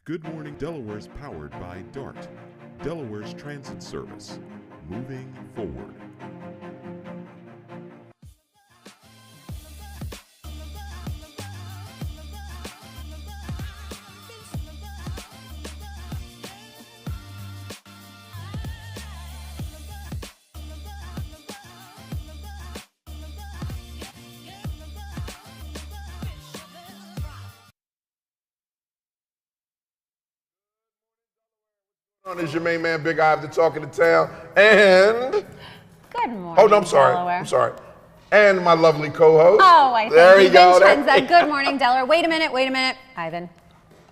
Good Morning Delaware is powered by DART, Delaware's transit service. Moving forward. It's your main man, Big Ive, the talk of the town, and Good morning, oh no, I'm sorry, Delaware. I'm sorry, and my lovely co-host. Oh, I there thank you you, go. Vincenza. Good morning, Delaware. Wait a minute, Ivan.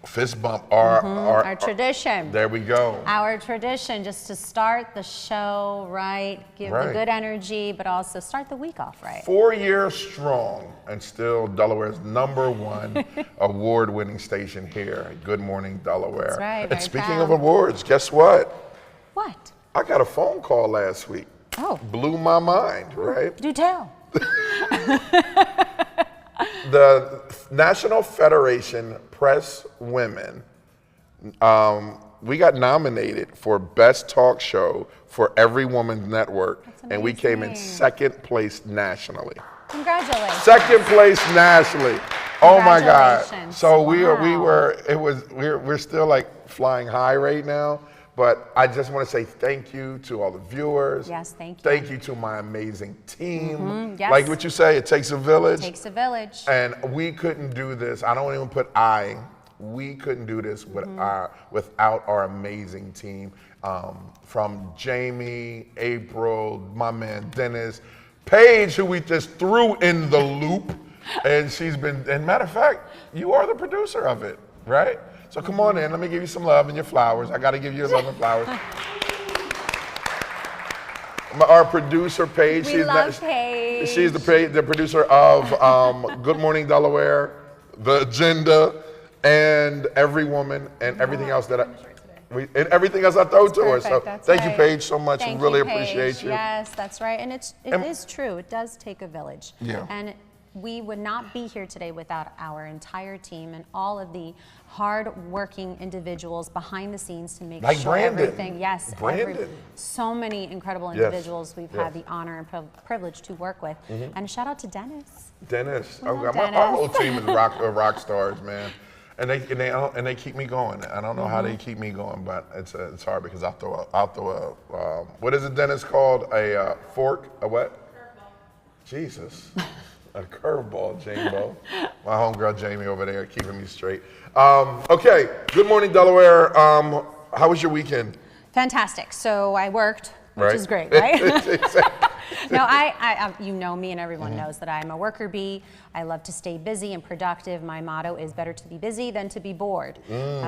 Fist bump, our Tradition. There we go. Our tradition, just to start the show right, give the good energy, but also start the week off right. 4 years strong, and still Delaware's #1 award-winning station here. Good Morning Delaware. That's right. And speaking of awards, guess what? What? I got a phone call last week. Oh. Blew my mind, right? Do tell. The National Federation Press Women, we got nominated for Best Talk Show for Every Woman's Network, and we came in second place nationally. Congratulations. Second place nationally. Oh my God! So Wow. we're still like flying high right now. But I just want to say thank you to all the viewers. Yes, thank you. Thank you to my amazing team. Yes. Like what you say, it takes a village. It takes a village. And we couldn't do this. I don't even put we couldn't do this without our amazing team. From Jamie, April, my man Dennis, Paige, who we just threw in the loop. And she's been, and matter of fact, you are the producer of it, right? So come on in, let me give you some love and your flowers. I gotta give you your love and flowers. Our producer, Paige. We love Paige. She's the producer of Good Morning Delaware, The Agenda, and Every Woman, and everything else that and everything else I throw to her. So thank you, Paige, so much. Thank really you, Paige. appreciate you. Yes, that's right. And it is true. It does take a village. Yeah. And we would not be here today without our entire team and all of the hard-working individuals behind the scenes to make like sure Brandon. everything. Yes, Brandon. So many incredible individuals we've Yes. had the honor and privilege to work with. And a shout out to Dennis. Dennis. We love Our whole team is rock stars, man. And they keep me going. I don't know how they keep me going, but it's hard because I'll throw a what is it, Dennis, called a fork? A what? Curveball. Jesus. A curveball, Jambo. My homegirl Jamie over there keeping me straight. Okay, Good Morning Delaware. How was your weekend? Fantastic. So I worked, which is great, right? No, I you know me, and everyone knows that I'm a worker bee. I love to stay busy and productive. My motto is better to be busy than to be bored.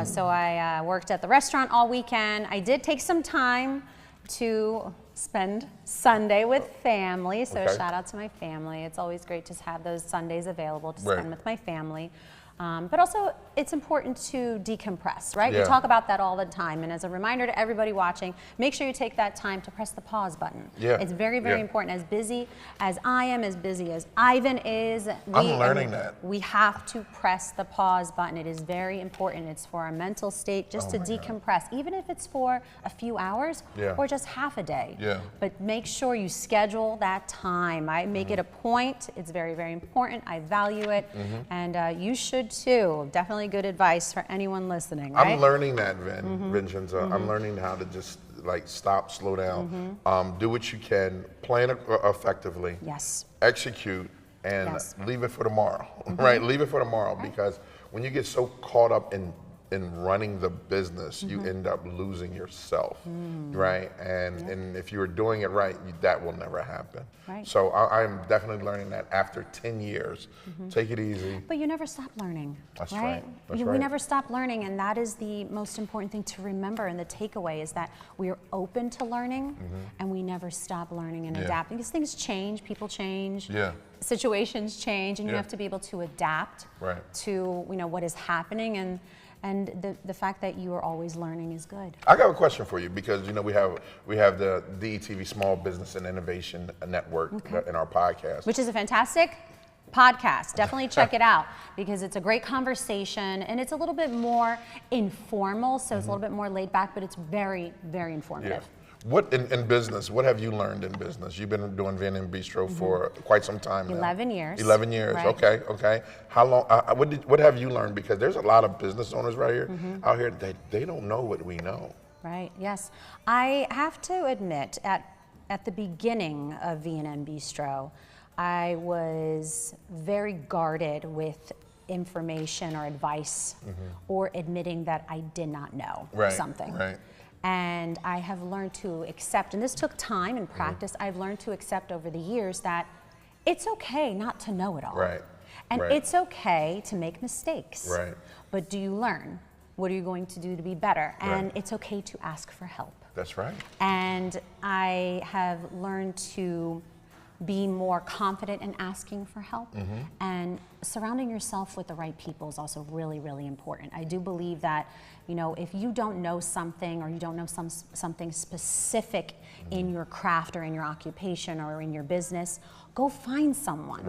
So I worked at the restaurant all weekend. I did take some time to spend Sunday with family. So shout out to my family. It's always great to have those Sundays available to spend with my family. But also, it's important to decompress, right? Yeah. We talk about that all the time. And as a reminder to everybody watching, make sure you take that time to press the pause button. Yeah. It's very, very important. As busy as I am, as busy as Ivan is, I'm learning that. We have to press the pause button. It is very important. It's for our mental state, just to decompress, even if it's for a few hours or just half a day. Yeah. But make sure you schedule that time. I make it a point. It's very, very important. I value it. And you should too. Definitely good advice for anyone listening, right? I'm learning that, Vincenza. I'm learning how to just like stop, slow down, do what you can, plan effectively, execute, and leave it for tomorrow, right? Leave it for tomorrow because when you get so caught up in running the business, you end up losing yourself, right? And if you're doing it right, that will never happen. Right. So I'm definitely learning that after 10 years. Take it easy. But you never stop learning, That's right? right. That's We right. never stop learning, and that is the most important thing to remember. And the takeaway is that we are open to learning, and we never stop learning and adapting. Because things change, people change, situations change, and you have to be able to adapt to what is happening. And the fact that you are always learning is good. I got a question for you because we have the DETV Small Business and Innovation Network in our podcast, Which is a fantastic podcast. Definitely check it out because it's a great conversation and it's a little bit more informal, so it's a little bit more laid back, but it's very, very informative. Yeah. What in business, what have you learned in business? You've been doing Vin and Bistro for quite some time now. 11 years. 11 years, right. Okay. How long, what have you learned? Because there's a lot of business owners right here, out here, they don't know what we know. Right, yes. I have to admit, at the beginning of V&M Bistro, I was very guarded with information or advice or admitting that I did not know something. Right. And I have learned to accept, and this took time and practice, I've learned to accept over the years that it's okay not to know it all. Right. And it's okay to make mistakes. Right. But do you learn? What are you going to do to be better? And it's okay to ask for help. That's right. And I have learned to be more confident in asking for help, and surrounding yourself with the right people is also really, really important. I do believe that, you know, if you don't know something or you don't know something specific in your craft or in your occupation or in your business, go find someone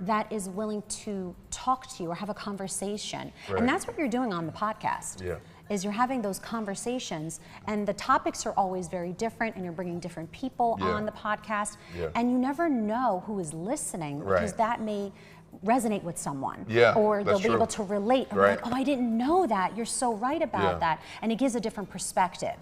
that is willing to talk to you or have a conversation. And that's what you're doing on the podcast. Is you're having those conversations, and the topics are always very different, and you're bringing different people on the podcast, and you never know who is listening because that may resonate with someone, or they'll be able to relate. And like, oh, I didn't know that. You're so right about that, and it gives a different perspective.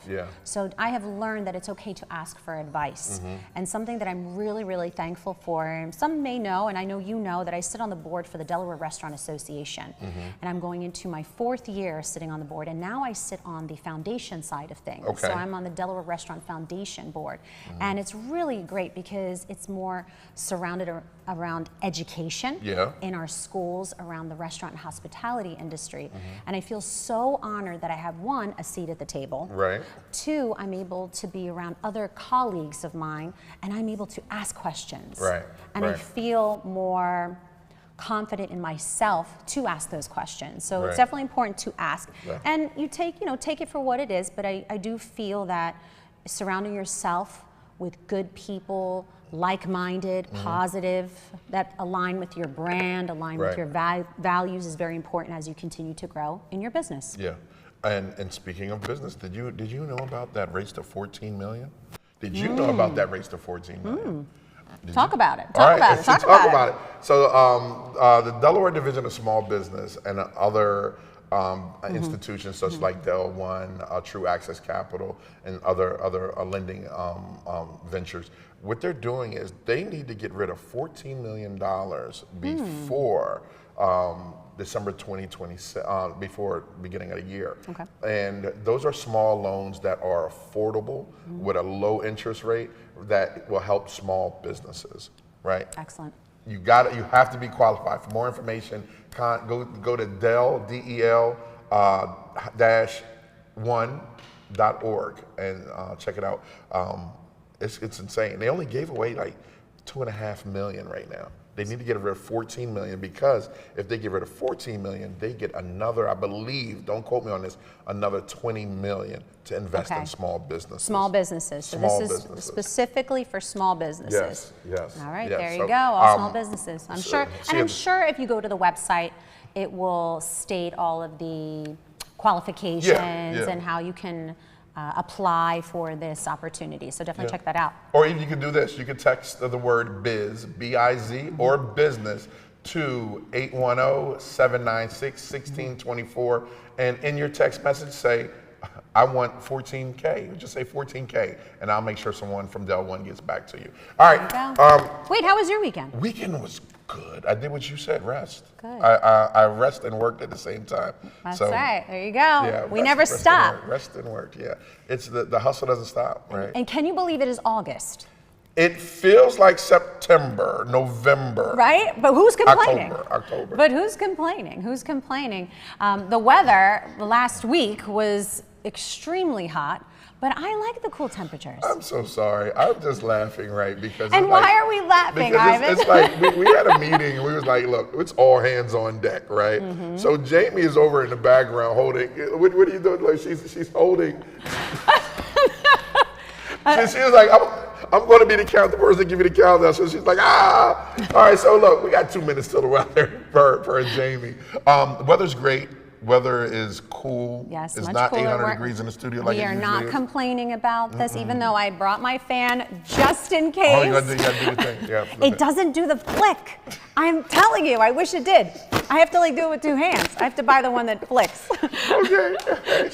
So I have learned that it's okay to ask for advice, and something that I'm really, really thankful for. And some may know, and I know you know, that I sit on the board for the Delaware Restaurant Association, and I'm going into my 4th year sitting on the board, and now I sit on the foundation side of things. So I'm on the Delaware Restaurant Foundation board, and it's really great because it's more surrounded around education in our schools around the restaurant and hospitality industry. And I feel so honored that I have, 1, a seat at the table. 2, I'm able to be around other colleagues of mine, and I'm able to ask questions. And I feel more confident in myself to ask those questions. So it's definitely important to ask. And you take it for what it is, but I do feel that surrounding yourself with good people, like-minded, positive, that align with your brand, align with your values is very important as you continue to grow in your business. And speaking of business, did you know about that race to 14 million? Did you know about that race to 14 million? Talk about it. Talk about it. So the Delaware Division of Small Business and other institutions such like Del One, True Access Capital, and other lending ventures. What they're doing is they need to get rid of $14 million before December 2020, before beginning of the year. And those are small loans that are affordable with a low interest rate that will help small businesses, right? Excellent. You have to be qualified. For more information, go to del-1.org and check it out. It's insane. They only gave away like $2.5 million right now. They need to get rid of 14 million because if they get rid of 14 million, they get another, I believe, don't quote me on this, another 20 million to invest in small businesses. Small businesses. So this is specifically for small businesses. Yes. All right, there you go, all small businesses. I'm sure if you go to the website, it will state all of the qualifications and how you can apply for this opportunity. So definitely check that out. Or even you can do this. You can text the word biz, B-I-Z, or business to 810-796-1624. And in your text message say, I want 14K. Just say 14K, and I'll make sure someone from Del One gets back to you. All right. Wait, how was your weekend? Weekend was good. I did what you said, rest. Good. I rest and worked at the same time. That's right. There you go. Yeah, we never stop. Rest and work, It's the hustle doesn't stop, right? And can you believe it is August? It feels like September, November. Right? But who's complaining? October. But who's complaining? Who's complaining? The weather last week was extremely hot. But I like the cool temperatures. I'm so sorry. I'm just laughing, right? Because and why are we laughing, Ivan? It's like we had a meeting and we was like, look, it's all hands on deck, right? So Jamie is over in the background holding. What are you doing? Like she's holding. She was like, I'm going to be the person give you the countdown. So she's like, ah. All right, so look, we got 2 minutes till the weather for Jamie. The weather's great. Weather is cool. Yes, it's much not cooler. 800 degrees in the studio like it usually is. We are not complaining about this, even though I brought my fan just in case. Oh, you gotta do the thing. Yeah, it doesn't do the flick. I'm telling you, I wish it did. I have to like do it with 2 hands. I have to buy the one that flicks. Okay.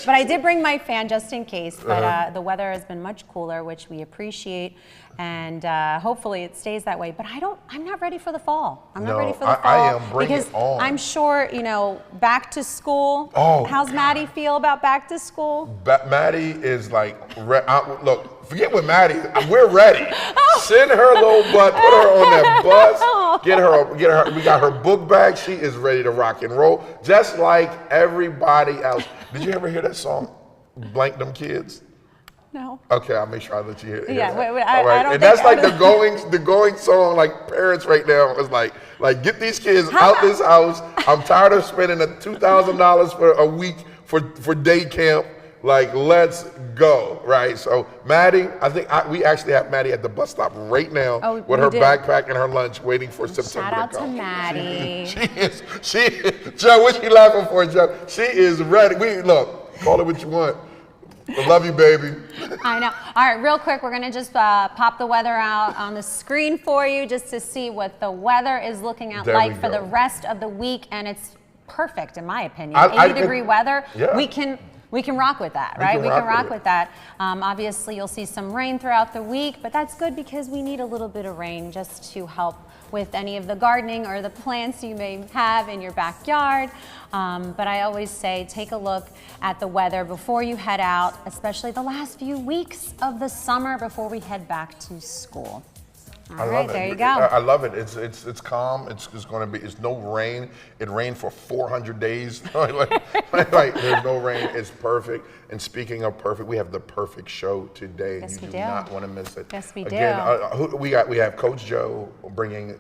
But I did bring my fan just in case. But the weather has been much cooler, which we appreciate. And hopefully it stays that way. But I'm not ready for the fall. I'm not ready for the fall. I am. Bring because it on. I'm sure, you know, back to school. Oh, how's Maddie feel about back to school? Maddie is like, look, forget what Maddie, we're ready. Send her little butt, put her on that bus, get her, we got her book bag. She is ready to rock and roll, just like everybody else. Did you ever hear that song, Blank Them Kids? No. Okay, I'll make sure I let you hear it. Yeah, wait, all right. I don't and think that's like the going song. Like parents right now is like get these kids out this house. I'm tired of spending $2,000 for a week for day camp. Like, let's go, right? So Maddie, I think we actually have Maddie at the bus stop right now with her backpack and her lunch, waiting for September Shout out to come. to Maddie. She is, Joe. What you laughing for, Joe? She is ready. Look, call it what you want. I love you, baby. I know. All right, real quick, we're going to just pop the weather out on the screen for you just to see what the weather is looking at like for the rest of the week. And it's perfect, in my opinion. 80-degree weather. Yeah. We can rock with that, right? We can rock with that. Obviously, you'll see some rain throughout the week, but that's good because we need a little bit of rain just to help with any of the gardening or the plants you may have in your backyard. But I always say, take a look at the weather before you head out, especially the last few weeks of the summer before we head back to school. All right, there you go. I love it. It's calm. It's going to be. It's no rain. It rained for 400 days. like there's no rain. It's perfect. And speaking of perfect, we have the perfect show today. Yes, you do not want to miss it. Yes, we Again, do. We have Coach Joe bringing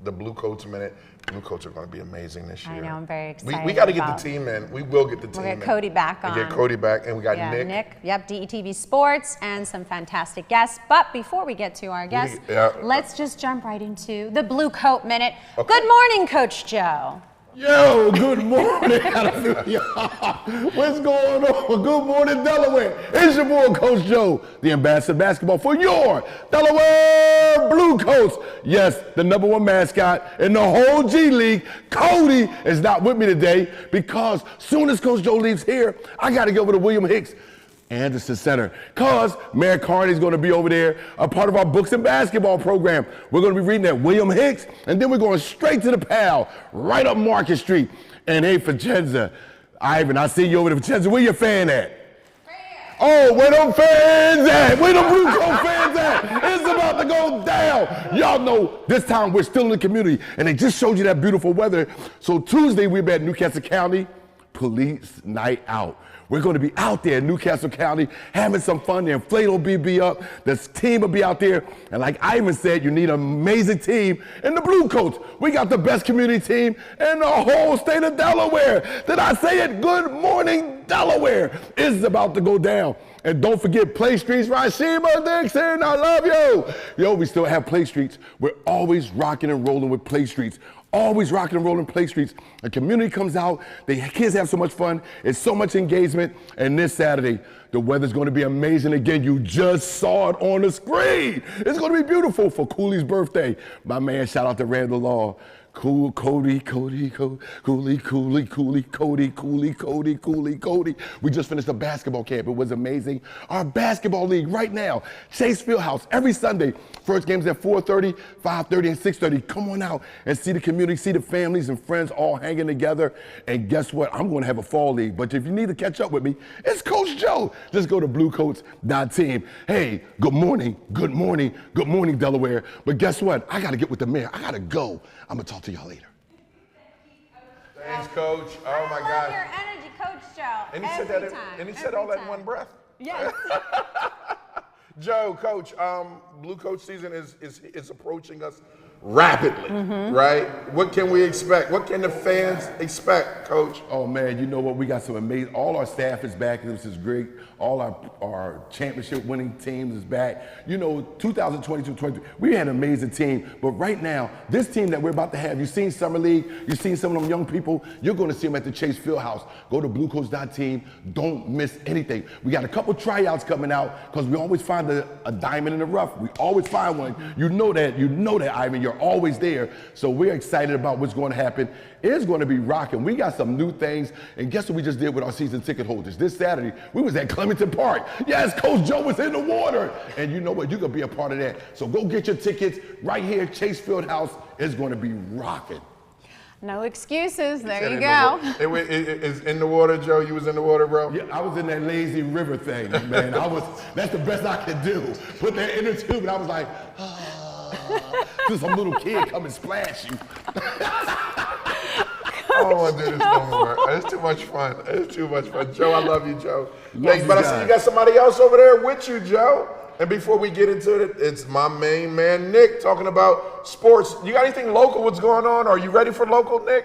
the Blue Coats Minute. Blue Coats are going to be amazing this year. I know, I'm very excited. We got to get the team in. We will get the team in. We'll get Cody back on. Get Cody back, and we got Nick. Nick, yep, DETV Sports, and some fantastic guests. But before we get to our guests, let's just jump right into the Blue Coat Minute. Okay. Good morning, Coach Joe. Yo, good morning. What's going on? Good morning, Delaware. It's your boy, Coach Joe, the ambassador of basketball for your Delaware Blue Coats. Yes, the #1 mascot in the whole G League. Cody is not with me today because soon as Coach Joe leaves here, I got to go over to William Hicks Anderson Center, because Mayor Carney's going to be over there, a part of our books and basketball program. We're going to be reading at William Hicks, and then we're going straight to the PAL, right up Market Street. And hey, Vincenza, Ivan, I see you over there. Vincenza, where your fan at? Oh, where them fans at? Where them Blue Coat fans at? It's about to go down. Y'all know this time we're still in the community, and they just showed you that beautiful weather. So Tuesday, we'll be at Newcastle County Police Night Out. We're going to be out there in Newcastle County having some fun. The inflatable will be up. The team will be out there. And like Ivan said, you need an amazing team in the Blue Coats. We got the best community team in the whole state of Delaware. Did I say it? Good morning, Delaware. It's about to go down. And don't forget Play Streets, Rashima Dixon, I love you. Yo, we still have Play Streets. We're always rocking and rolling with Play Streets. Always rocking and rolling Play Streets. The community comes out, the kids have so much fun, it's so much engagement, and this Saturday, the weather's going to be amazing again. You just saw it on the screen. It's going to be beautiful for Cooley's birthday. My man, shout out to Randall Law. Cody. We just finished a basketball camp. It was amazing. Our basketball league right now, Chase Fieldhouse, every Sunday. First game's at 4:30, 5:30, and 6:30. Come on out and see the community, see the families and friends all hanging together. And guess what? I'm going to have a fall league. But if you need to catch up with me, it's Coach Joe. Just go to bluecoats.team. Hey, good morning, Delaware. But guess what? I got to get with the mayor. I got to go. I'm going to talk to y'all later. Thanks, Coach. Oh, my God. I love your energy, Coach Joe. And he said all that in one breath. Yes. Joe, Coach, Blue Coat season is approaching us rapidly, right? What can we expect? What can the fans expect, Coach? Oh man, you know what? We got some amazing. All our staff is back. This is great. All our championship winning teams is back. You know, 2022-23, we had an amazing team. But right now, this team that we're about to have, you've seen Summer League, you've seen some of them young people, you're going to see them at the Chase Fieldhouse. Go to bluecoats.team. Don't miss anything. We got a couple tryouts coming out because we always find a diamond in the rough. We always find one. You know that, Ivan. You're always there. So we're excited about what's going to happen. It's going to be rocking. We got some new things. And guess what we just did with our season ticket holders? This Saturday, we was at Clemington Park. Yes, Coach Joe was in the water. And you know what? You can be a part of that. So go get your tickets right here. Chase Fieldhouse is going to be rocking. No excuses. There you go. Is in the water, Joe? You was in the water, bro? Yeah, I was in that lazy river thing, man. That's the best I could do. Put that in the tube, and I was like, till some little kid come and splash you. I don't want to do this no more. It's too much fun. It's too much fun. Joe, I love you, Joe. Thanks. But I see you got somebody else over there with you, Joe. And before we get into it, it's my main man, Nick, talking about sports. You got anything local? What's going on? Are you ready for local, Nick?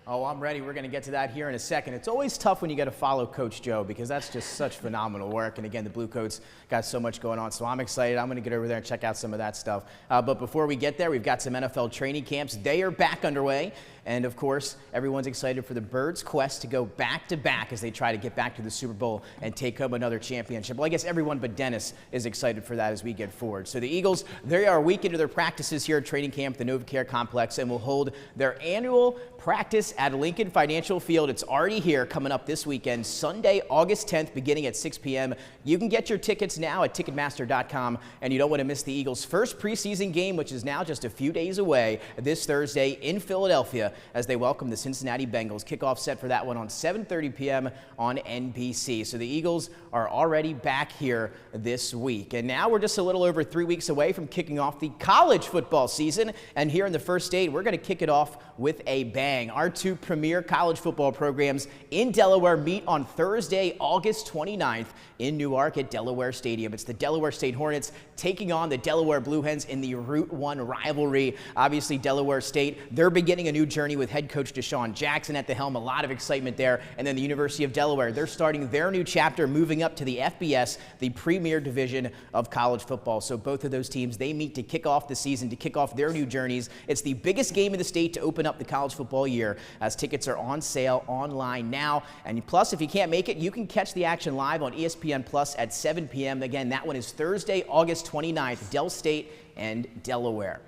Oh, I'm ready. We're going to get to that here in a second. It's always tough when you got to follow Coach Joe because that's just such phenomenal work. And again, the Blue Coats got so much going on. So I'm excited. I'm going to get over there and check out some of that stuff. But before we get there, we've got some NFL training camps. They are back underway. And of course, everyone's excited for the Birds' quest to go back-to-back as they try to get back to the Super Bowl and take home another championship. Well, I guess everyone but Dennis is excited for that as we get forward. So the Eagles, they are a week into their practices here at training camp, the NovaCare Complex, and will hold their annual practice at Lincoln Financial Field. It's already here, coming up this weekend, Sunday, August 10th, beginning at 6 p.m. You can get your tickets now at Ticketmaster.com, and you don't want to miss the Eagles' first preseason game, which is now just a few days away, this Thursday in Philadelphia, as they welcome the Cincinnati Bengals. Kickoff set for that one on 7:30 p.m. on NBC. So the Eagles are already back here this week. And now we're just a little over 3 weeks away from kicking off the college football season. And here in the first state, we're going to kick it off with a bang. Our two premier college football programs in Delaware meet on Thursday, August 29th in Newark at Delaware Stadium. It's the Delaware State Hornets taking on the Delaware Blue Hens in the Route 1 rivalry. Obviously, Delaware State, they're beginning a new journey with head coach Deshaun Jackson at the helm. A lot of excitement there. And then the University of Delaware, they're starting their new chapter, moving up to the FBS, the premier division of college football. So both of those teams, they meet to kick off the season, to kick off their new journeys. It's the biggest game in the state to open up the college football year, as tickets are on sale online now. And plus, if you can't make it, you can catch the action live on ESPN Plus at 7 p.m. Again, that one is Thursday, August 29th, Del State and Delaware.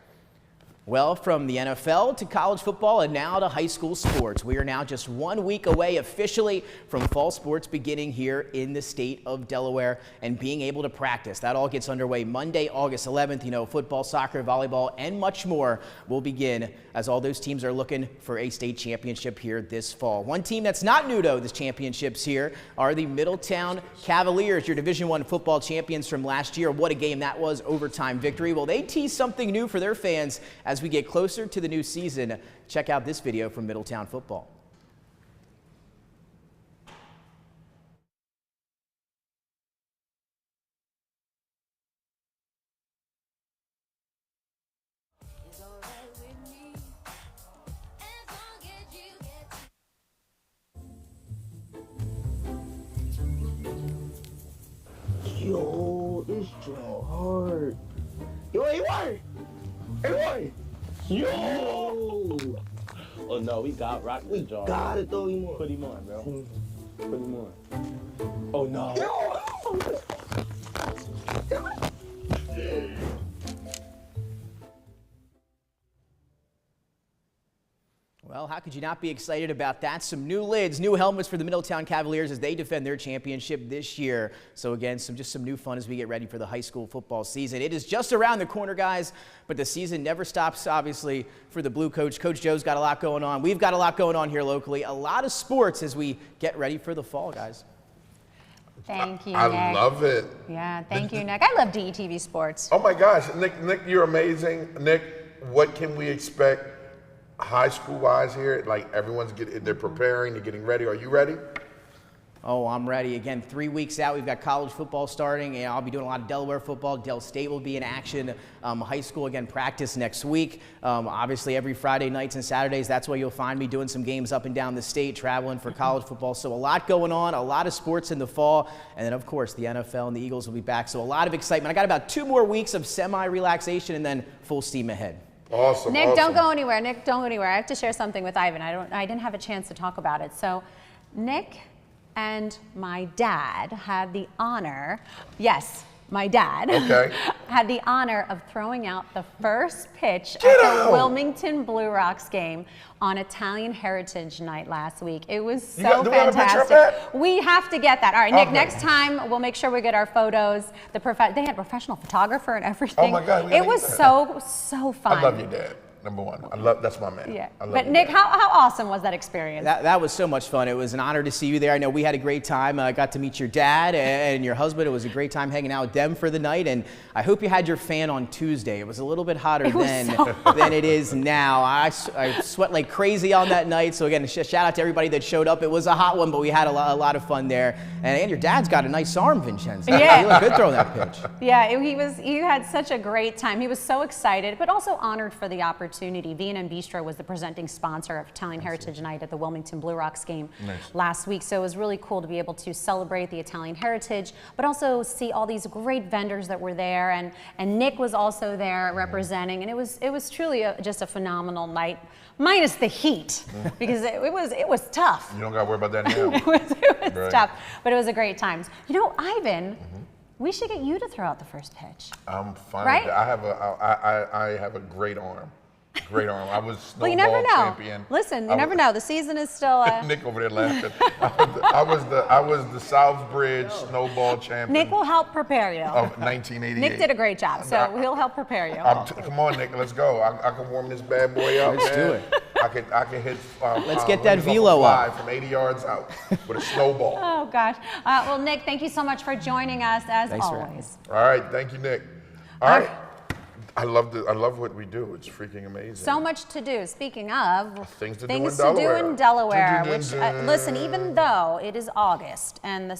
Well, from the NFL to college football and now to high school sports, we are now just 1 week away officially from fall sports beginning here in the state of Delaware and being able to practice. That all gets underway Monday, August 11th. You know, football, soccer, volleyball, and much more will begin as all those teams are looking for a state championship here this fall. One team that's not new to the championships here are the Middletown Cavaliers, your Division I football champions from last year. What a game that was, overtime victory. Well, they tease something new for their fans as we get closer to the new season. Check out this video from Middletown football. Yo, this joint hard. Yo, hey, what? Hey, what? Yo! Oh no, we got rock this jar. Got it though, you Put him on, bro. Put him on. Oh no. Well, how could you not be excited about that? Some new lids, new helmets for the Middletown Cavaliers as they defend their championship this year. So again, just some new fun as we get ready for the high school football season. It is just around the corner, guys, but the season never stops, obviously, for the Blue Coach. Coach Joe's got a lot going on. We've got a lot going on here locally. A lot of sports as we get ready for the fall, guys. Thank you, Nick. I love it. Yeah, thank you, Nick. I love DETV Sports. Oh my gosh, Nick, you're amazing. Nick, what can we expect high school wise here? Like everyone's they're preparing, they're getting ready. Are you ready? Oh, I'm ready. Again, 3 weeks out, we've got college football starting, and I'll be doing a lot of Delaware football. Del State will be in action. High school, again, practice next week. Obviously, every Friday nights and Saturdays, that's where you'll find me doing some games up and down the state, traveling for college football. So a lot going on, a lot of sports in the fall. And then, of course, the NFL and the Eagles will be back. So a lot of excitement. I got about 2 more weeks of semi-relaxation and then full steam ahead. Awesome. Nick, awesome. don't go anywhere. Nick, don't go anywhere. I have to share something with Ivan. I didn't have a chance to talk about it. So, Nick and my dad had the honor, yes, my dad, had the honor of throwing out the first pitch at the Wilmington Blue Rocks game on Italian Heritage Night last week. It was so fantastic. We have to get that. All right, Nick, next time we'll make sure we get our photos. They had a professional photographer and everything. Oh my God, it was so fun. I love your dad. Number one, that's my man. Yeah. But Nick, how awesome was that experience? That was so much fun. It was an honor to see you there. I know we had a great time. I got to meet your dad and your husband. It was a great time hanging out with them for the night. And I hope you had your fan on Tuesday. It was a little bit hotter than it is now. I sweat like crazy on that night. So again, shout out to everybody that showed up. It was a hot one, but we had a lot of fun there. And your dad's got a nice arm, Vincenza. Yeah. He looked good throwing that pitch. Yeah, he had such a great time. He was so excited, but also honored for the opportunity. V&M Bistro was the presenting sponsor of Italian Heritage Night at the Wilmington Blue Rocks game last week. So it was really cool to be able to celebrate the Italian heritage, but also see all these great vendors that were there. And Nick was also there representing, and it was truly just a phenomenal night, minus the heat, because it was tough. You don't got to worry about that now. It was tough, but it was a great time. You know, Ivan, we should get you to throw out the first pitch. I'm fine. Right? With that. I have a great arm. Great arm. I was snowball well, you never know. champion. Listen, you never know. The season is still. Nick over there laughing. I was the Southbridge snowball champion. Nick will help prepare you. Of 1988. Nick did a great job, so he'll help prepare you. Come on, Nick, let's go. I can warm this bad boy up. Let's do it. I can hit. Let's get that velo up from 80 yards out with a snowball. Oh gosh. Well, Nick, thank you so much for joining us as always. All right, thank you, Nick. All right. I love what we do. It's freaking amazing. So much to do. Speaking of things to do in Delaware, which listen, even though it is August and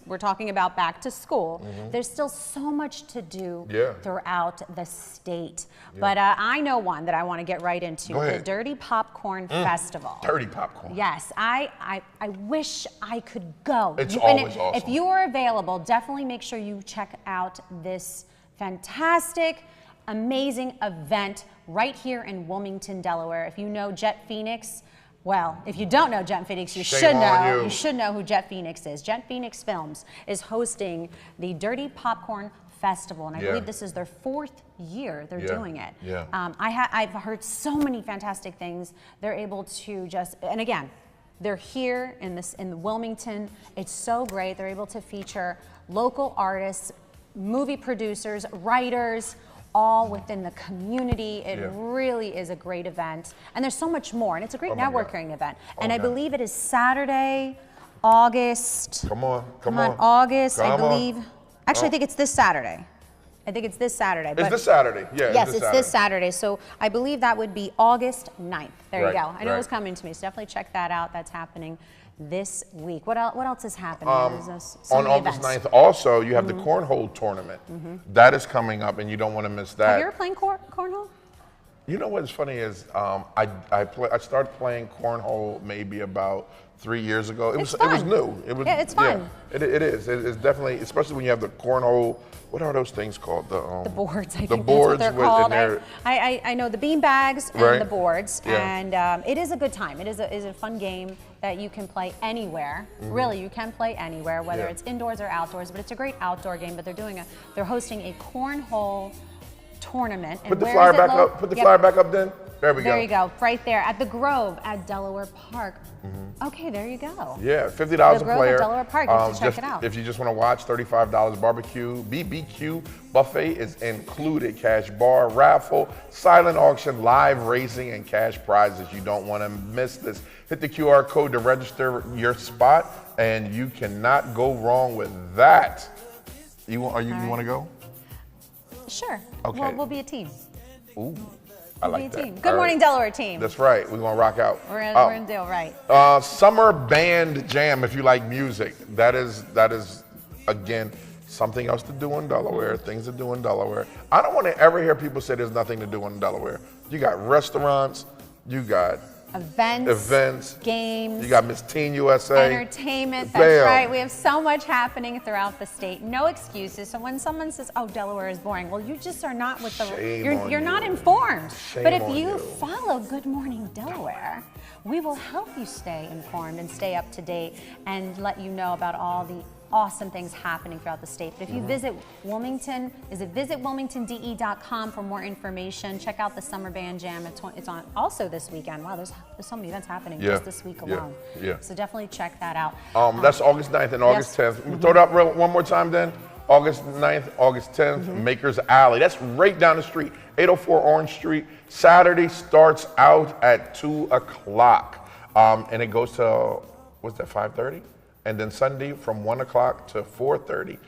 we're talking about back to school, there's still so much to do throughout the state. But I know one that I want to get right into: the Dirty Popcorn Festival. Dirty popcorn. Yes, I wish I could go. It's always awesome. If you are available, definitely make sure you check out this fantastic, amazing event right here in Wilmington, Delaware. If you know Jet Phoenix, well, if you don't know Jet Phoenix, you should know. You should know who Jet Phoenix is. Jet Phoenix Films is hosting the Dirty Popcorn Festival, and I believe this is their 4th year they're doing it. Yeah. I've heard so many fantastic things. They're able to and again, they're here in Wilmington. It's so great. They're able to feature local artists, movie producers, writers, all within the community. It really is a great event. And there's so much more. And it's a great networking event. And I believe it is Saturday, August. Come on. August, I believe. Actually, I think it's this Saturday. It's this Saturday. It's this Saturday. Yeah. Yes, it's this Saturday. So I believe that would be August 9th. There you go. I know it was coming to me. So definitely check that out. That's happening this week. What else is happening? On August 9th also, you have the cornhole tournament. That is coming up, and you don't want to miss that. Have you ever played cornhole? You know what's funny is I started playing cornhole maybe about 3 years ago. It was new. It's fun. Yeah, it is. It's definitely, especially when you have the cornhole. What are those things called? The boards. I think the boards that's what they're called. I know the bean bags and the boards, and it is a good time. It is a fun game that you can play anywhere. Really, you can play anywhere, whether it's indoors or outdoors. But it's a great outdoor game. But they're hosting a cornhole tournament. Put the flyer back up. Put the flyer back up. Then there we go. There you go. Right there at the Grove at Delaware Park. Okay, there you go. Yeah, $50 a player. The Grove at Delaware Park. You have to check it out. If you just want to watch, $35 barbecue, BBQ buffet is included. Cash bar, raffle, silent auction, live racing, and cash prizes. You don't want to miss this. Hit the QR code to register your spot, and you cannot go wrong with that. You want to go? Sure. Okay. We'll be a team. Ooh. I like that. Good Morning Delaware team. That's right. We're going to rock out. We're in deal, right. Summer Band Jam, if you like music. That is again, something else to do in Delaware, things to do in Delaware. I don't want to ever hear people say there's nothing to do in Delaware. You got restaurants, you got events, games, you got Miss Teen USA, entertainment. That's right. We have so much happening throughout the state. No excuses. So when someone says, "Oh, Delaware is boring," well, you just are not with you're not informed. But if you follow Good Morning Delaware, we will help you stay informed and stay up to date and let you know about all the awesome things happening throughout the state. But if you visit Wilmington, visit wilmingtonde.com for more information. Check out the Summer Band Jam. It's on also this weekend. Wow, there's so many events happening just this week alone. So definitely check that out. That's August 9th and August 10th. Throw it up one more time then. August 9th, August 10th, Makers Alley. That's right down the street, 804 Orange Street. Saturday starts out at 2 o'clock. And it goes to, what's that, 5:30? And then Sunday from 1 o'clock to 4:30.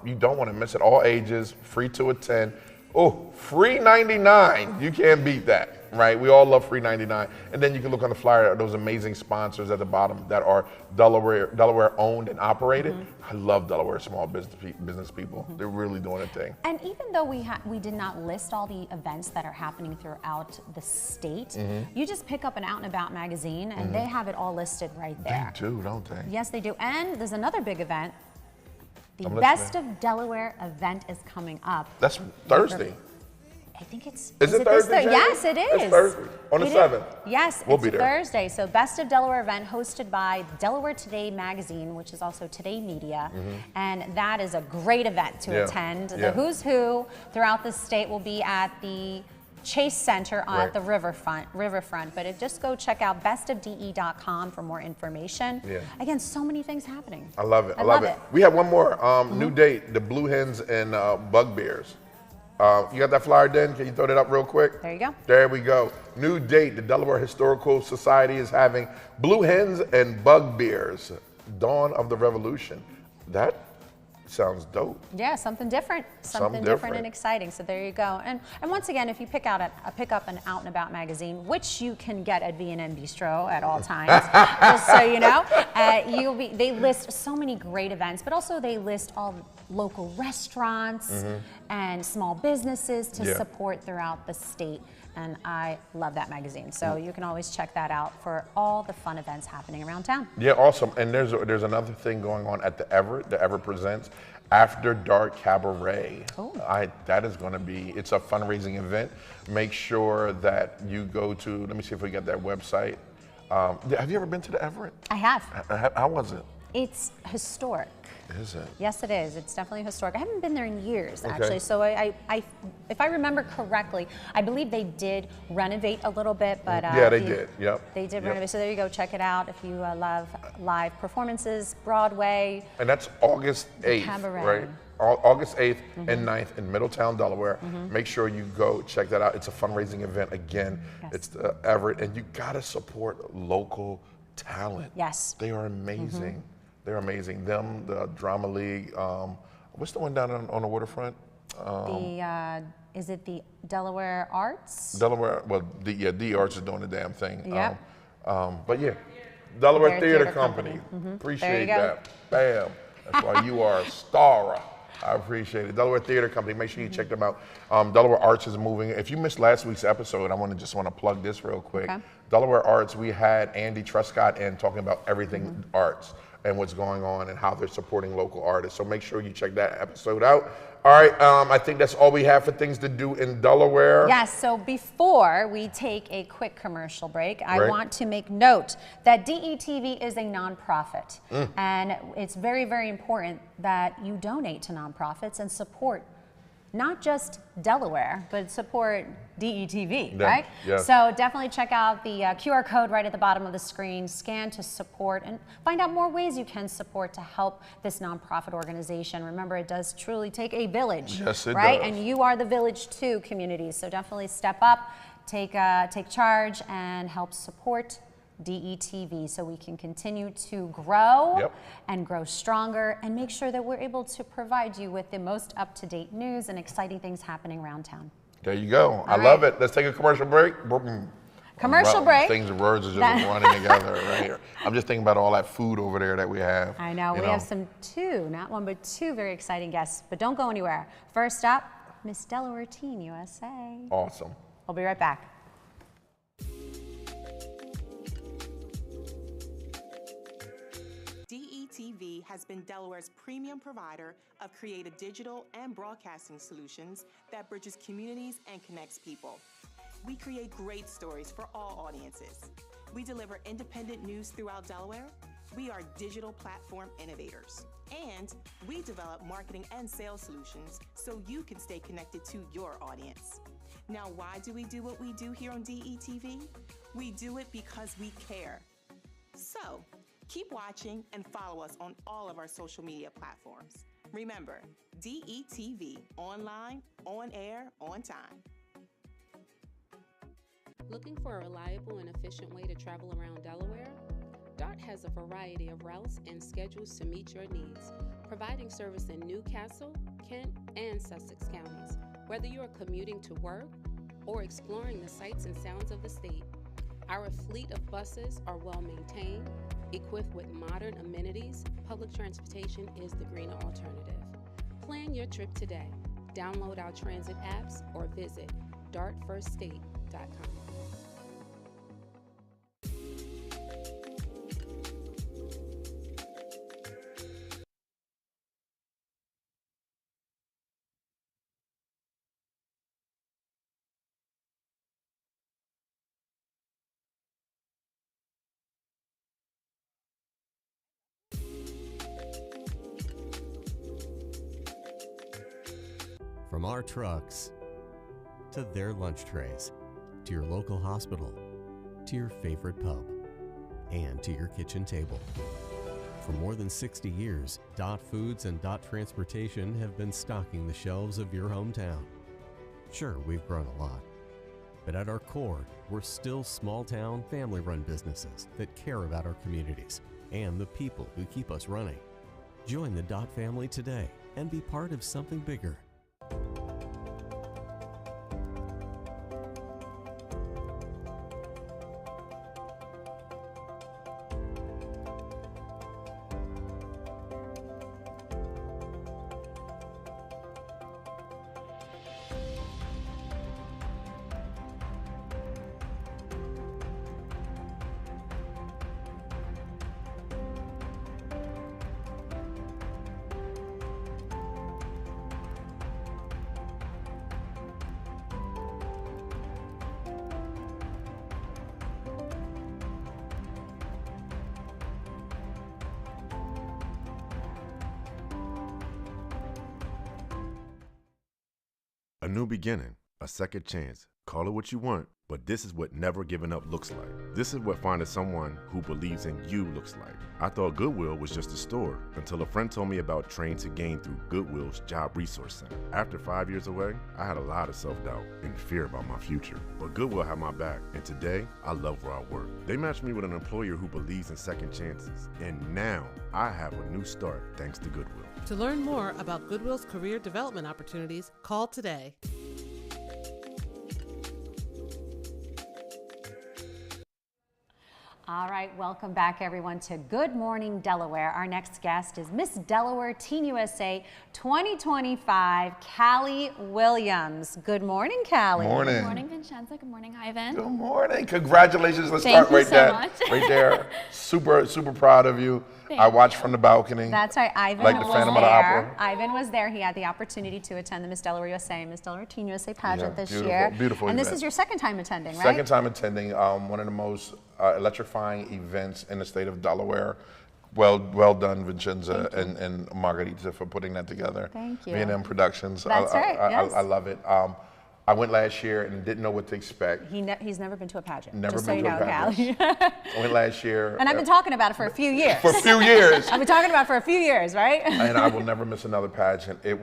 You don't want to miss it. All ages, free to attend. Oh, free 99. You can't beat that, right? We all love free 99. And then you can look on the flyer at those amazing sponsors at the bottom that are Delaware owned and operated. I love Delaware small business people. They're really doing a thing. And even though we did not list all the events that are happening throughout the state, you just pick up an Out and About magazine and they have it all listed right there. They do, don't they? Yes, they do. And there's another big event. The Best of Delaware event is coming up. That's Thursday. I think it's. Is it Thursday? Yes, it is. It's Thursday. On the 7th. Yes, we'll it's be there. Thursday. So Best of Delaware event hosted by Delaware Today magazine, which is also Today Media. And that is a great event to attend. The who's who throughout the state will be at the Chase Center at the riverfront. But just go check out bestofde.com for more information. Again, so many things happening. I love it. I love it. We have one more new date, the Blue Hens and Bugbears. You got that flyer, Den? Can you throw that up real quick? There you go. There we go. New date, the Delaware Historical Society is having Blue Hens and Bugbears, Dawn of the Revolution. That sounds dope. Yeah, something different. Something different and exciting. So there you go. And once again, if you pick up an Out and About magazine, which you can get at V&M Bistro at all times, just so you know, they list so many great events, but also they list all local restaurants and small businesses to support throughout the state. And I love that magazine. So you can always check that out for all the fun events happening around town. Yeah, awesome. And there's another thing going on at the Everett. The Everett presents After Dark Cabaret. That is going to be, it's a fundraising event. Make sure that you go to, let me see if we get that website. Have you ever been to the Everett? I have. How was it? It's historic. Is it? Yes, it is. It's definitely historic. I haven't been there in years, actually. So if I remember correctly, I believe they did renovate a little bit, but they did. Yep. They did renovate. So there you go. Check it out if you love live performances, Broadway. And that's August 8th, Cabaret. right? August 8th and 9th in Middletown, Delaware. Make sure you go check that out. It's a fundraising event. Again, it's the Everett, and you gotta support local talent. Yes. They are amazing. They're amazing. Them, the Drama League. What's the one down on the waterfront? Is it the Delaware Arts? Delaware, well, the Arts is doing the damn thing. Yep. But yeah, Delaware Theater Company. Appreciate that. Bam. That's why you are a star. I appreciate it. Delaware Theater Company. Make sure you check them out. Delaware Arts is moving. If you missed last week's episode, I just want to plug this real quick. Delaware Arts, we had Andy Truscott in talking about everything arts and what's going on and how they're supporting local artists. So make sure you check that episode out. All right, I think that's all we have for things to do in Delaware. Yes, so before we take a quick commercial break, I want to make note that DETV is a nonprofit. And it's very, very important that you donate to nonprofits and support not just Delaware, but support DETV, right? Yeah. So definitely check out the QR code right at the bottom of the screen, scan to support, and find out more ways you can support to help this nonprofit organization. Remember, it does truly take a village, yes, it right? does. And you are the village too, communities. So definitely step up, take charge, and help support DETV so we can continue to grow and grow stronger and make sure that we're able to provide you with the most up-to-date news and exciting things happening around town. There you go. I love it. Let's take a commercial break. Commercial break. Things, words are just running together right here. I'm just thinking about all that food over there that we have. I know. We have not one, but two very exciting guests. But don't go anywhere. First up, Miss Delaware Teen USA. Awesome. We'll be right back. DETV has been Delaware's premium provider of creative digital and broadcasting solutions that bridges communities and connects people. We create great stories for all audiences. We deliver independent news throughout Delaware. We are digital platform innovators. And we develop marketing and sales solutions so you can stay connected to your audience. Now, why do we do what we do here on DETV? We do it because we care. So, keep watching and follow us on all of our social media platforms. Remember, DETV, online, on air, on time. Looking for a reliable and efficient way to travel around Delaware? DART has a variety of routes and schedules to meet your needs, providing service in Newcastle, Kent, and Sussex counties. Whether you are commuting to work or exploring the sights and sounds of the state, our fleet of buses are well maintained, equipped with modern amenities. Public transportation is the greener alternative. Plan your trip today. Download our transit apps or visit dartfirststate.com. From our trucks to their lunch trays, to your local hospital, to your favorite pub, and to your kitchen table. For more than 60 years, Dot Foods and Dot Transportation have been stocking the shelves of your hometown. Sure, we've grown a lot, but at our core, we're still small-town, family-run businesses that care about our communities and the people who keep us running. Join the Dot family today and be part of something bigger. A new beginning, a second chance. Call it what you want, but this is what never giving up looks like. This is what finding someone who believes in you looks like. I thought Goodwill was just a store until a friend told me about Train to Gain through Goodwill's Job Resource Center. After 5 years away, I had a lot of self-doubt and fear about my future. But Goodwill had my back, and today, I love where I work. They matched me with an employer who believes in second chances. And now, I have a new start thanks to Goodwill. To learn more about Goodwill's career development opportunities, call today. All right, welcome back everyone to Good Morning Delaware. Our next guest is Miss Delaware Teen USA 2025, Cali Williams. Good morning, Cali. Morning. Good morning, Vincenza. Good morning, Ivan. Good morning. Congratulations. Let's Thank start you right so there. much. Right there. Super proud of you. I watched from the balcony. That's right. Ivan like the was Phantom of the there. Opera. Ivan was there. He had the opportunity to attend the Miss Delaware USA, Miss Delaware Teen USA pageant this beautiful, year. beautiful And event. this is your second time attending, right? Second time attending one of the most electrifying events in the state of Delaware. Well done, Vincenza and Margarita, for putting that together. Thank you. V&M Productions. That's right, yes. I love it. I went last year and didn't know what to expect. He's never been to a pageant. Never just been so to you know, a pageant. Cali. I went last year. And I've been talking about it for a few years. For a few years. I've been talking about it for a few years, right? And I will never miss another pageant. It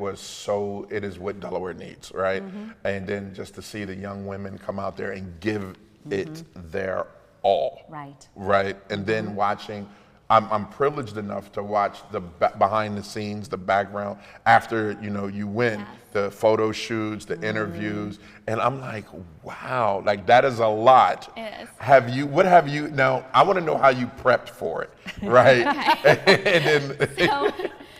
is what Delaware needs, right? And then just to see the young women come out there and give it their all. Right. Right. And then watching I'm privileged enough to watch the behind the scenes, the background after you win, the photo shoots, the interviews, and I'm like, wow, like that is a lot. It is. What have you now? I want to know how you prepped for it, right? And then, So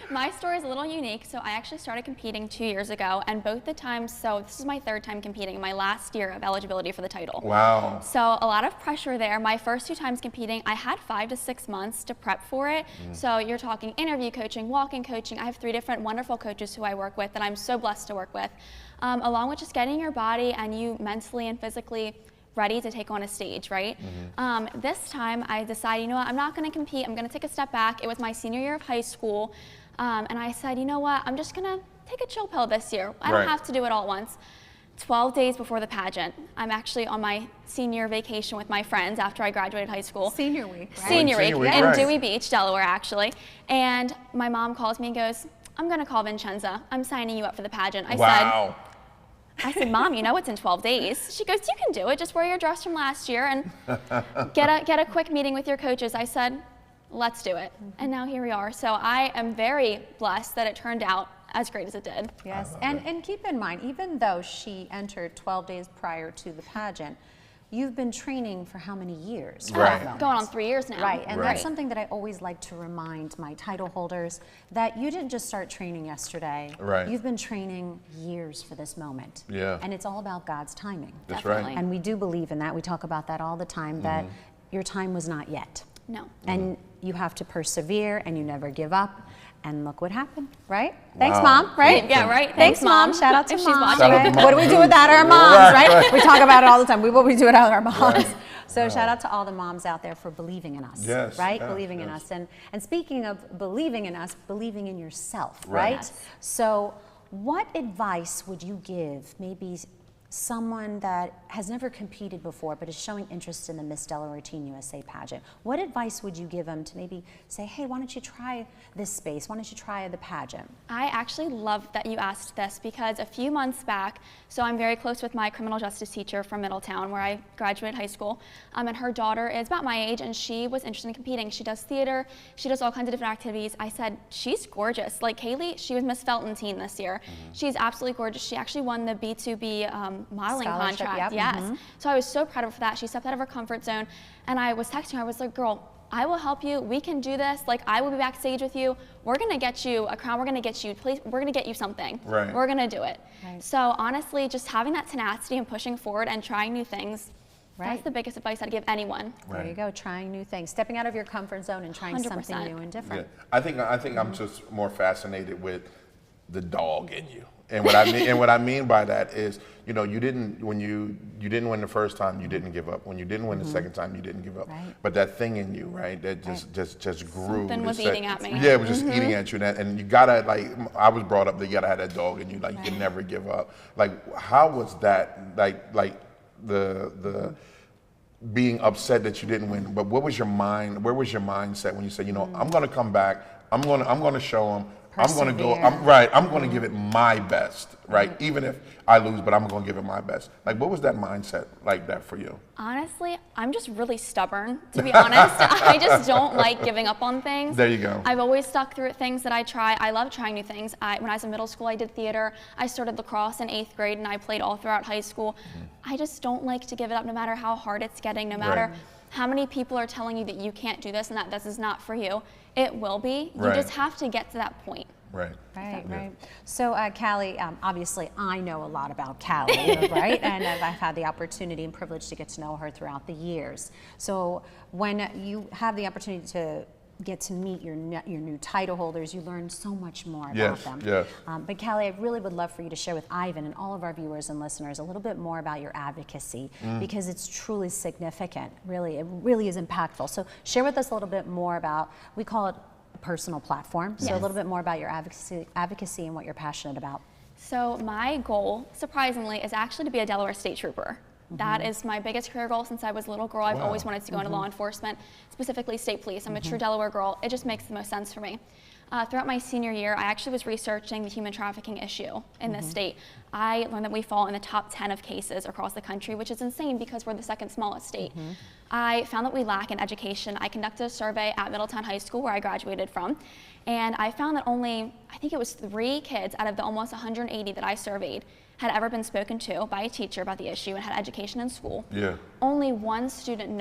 my story is a little unique. So I actually started competing 2 years ago, and both the times, so this is my third time competing, my last year of eligibility for the title. Wow. So a lot of pressure there. My first 2 times competing, I had 5 to 6 months to prep for it. So you're talking interview coaching, walk-in coaching. I have 3 different wonderful coaches who I work with that I'm so blessed to work with, along with just getting your body and you mentally and physically ready to take on a stage, right? This time I decided, you know what, I'm not gonna compete, I'm gonna take a step back. It was my senior year of high school, and I said, you know what, I'm just gonna take a chill pill this year. I don't have to do it all at once. 12 days before the pageant, I'm actually on my senior vacation with my friends after I graduated high school. Senior week, right? Senior week in right. Dewey Beach, Delaware, actually. And my mom calls me and goes, I'm gonna call Vincenza. I'm signing you up for the pageant. I said, Mom, you know it's in 12 days. She goes, you can do it. Just wear your dress from last year and get a quick meeting with your coaches. I said, let's do it. And now here we are. So I am very blessed that it turned out as great as it did. Yes, and keep in mind, even though she entered 12 days prior to the pageant, you've been training for how many years? Right. Going on 3 years now. Right, and that's something that I always like to remind my title holders, that you didn't just start training yesterday. Right. You've been training years for this moment. Yeah. And it's all about God's timing. That's Definitely. right. And we do believe in that. We talk about that all the time, that your time was not yet. No. And you have to persevere and you never give up. And look what happened, right? Thanks, Wow. Mom, right? Yeah, right. Thanks, Mom. Shout out to If she's Mom. watching. Shout out to Right? Mom. What do we do without our moms, right? We talk about it all the time. What do we do without our moms? Right. So shout out to all the moms out there for believing in us, Yes, right? yeah, Believing in yes. us. And speaking of believing in us, believing in yourself, Right. right? So what advice would you give maybe someone that has never competed before but is showing interest in the Miss Delaware Teen USA pageant? What advice would you give them to maybe say, hey, why don't you try this space? Why don't you try the pageant? I actually love that you asked this, because a few months back, so I'm very close with my criminal justice teacher from Middletown, where I graduated high school, and her daughter is about my age, and she was interested in competing. She does theater, she does all kinds of different activities. I said, she's gorgeous. Like Kaylee, she was Miss Felton Teen this year. She's absolutely gorgeous. She actually won the B2B modeling Scholarship, contract. yep. Yes. So I was so proud of her for that. She stepped out of her comfort zone, and I was texting her. I was like, girl, I will help you. We can do this. Like, I will be backstage with you. We're gonna get you a crown. We're gonna get you, we're gonna get you something. Right. We're gonna do it. Right. So honestly, just having that tenacity and pushing forward and trying new things, that's the biggest advice I'd give anyone. There you go, trying new things, stepping out of your comfort zone and trying 100%. something new and Yeah. different. I think I'm just more fascinated with the dog in you. And what I mean by that is, you didn't when you didn't win the first time, you didn't give up. When you didn't win the second time, you didn't give up. Right. But that thing in you, right, that just grew. Something was eating at me. Yeah, it was just eating at you. And you gotta, like, I was brought up that you gotta have that dog in you, like you can never give up. Like, how was that, like the being upset that you didn't win, but what was your mind? Where was your mindset when you said, I'm gonna come back, I'm gonna show them. I'm going to go, I'm going to give it my best, right? Even if I lose, but I'm going to give it my best. Like, what was that mindset like that for you? Honestly, I'm just really stubborn, to be honest. I just don't like giving up on things. There you go. I've always stuck through things that I try. I love trying new things. When I was in middle school, I did theater. I started lacrosse in 8th grade, and I played all throughout high school. I just don't like to give it up, no matter how hard it's getting, no matter how many people are telling you that you can't do this and that this is not for you. It will be. You just have to get to that point. Right. Right. So, Cali, obviously, I know a lot about Cali, right? And I've had the opportunity and privilege to get to know her throughout the years. So, when you have the opportunity to get to meet your new title holders, you learn so much more about them. Yes. But Cali, I really would love for you to share with Ivan and all of our viewers and listeners a little bit more about your advocacy, because it's truly significant. Really, it really is impactful. So, share with us a little bit more about, we call it a personal platform. So a little bit more about your advocacy and what you're passionate about. So my goal, surprisingly, is actually to be a Delaware State Trooper. That is my biggest career goal since I was a little girl. I've always wanted to go into law enforcement, specifically state police. I'm a true Delaware girl. It just makes the most sense for me. Throughout my senior year, I actually was researching the human trafficking issue in this state. I learned that we fall in the top 10 of cases across the country, which is insane because we're the second smallest state. I found that we lack in education. I conducted a survey at Middletown High School, where I graduated from, and I found that only, I think it was 3 kids out of the almost 180 that I surveyed had ever been spoken to by a teacher about the issue and had education in school. Only 1 student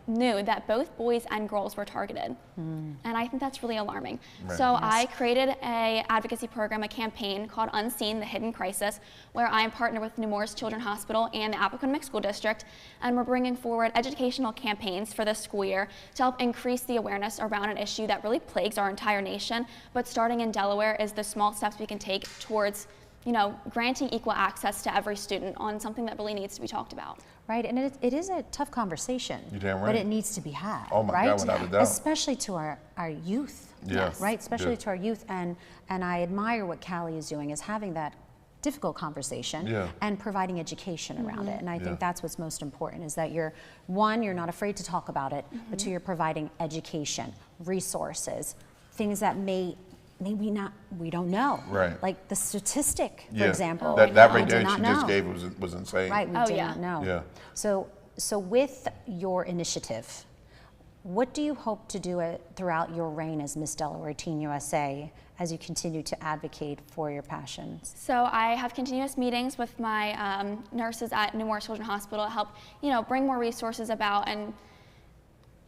knew that both boys and girls were targeted. And I think that's really alarming. So I created a advocacy program, a campaign called Unseen, the Hidden Crisis, where I am partnered with Nemours Children's Hospital and the Appoquin Mixed School District, and we're bringing forward educational campaigns for this school year to help increase the awareness around an issue that really plagues our entire nation. But starting in Delaware is the small steps we can take towards granting equal access to every student on something that really needs to be talked about. Right, and it is a tough conversation, You're damn right. but it needs to be had. Oh my right? God, without a doubt. Especially to our youth, right? Especially to our youth, and I admire what Cali is doing, is having that difficult conversation and providing education around it. And I think that's what's most important, is that you're not afraid to talk about it, but 2, you're providing education, resources, things that maybe not, we don't know. Right. Like the statistic, for example. That right there she just gave was insane. Right, we did not know. So with your initiative, what do you hope to do throughout your reign as Miss Delaware Teen USA as you continue to advocate for your passions? So I have continuous meetings with my nurses at Nemours Children's Hospital to help, bring more resources about and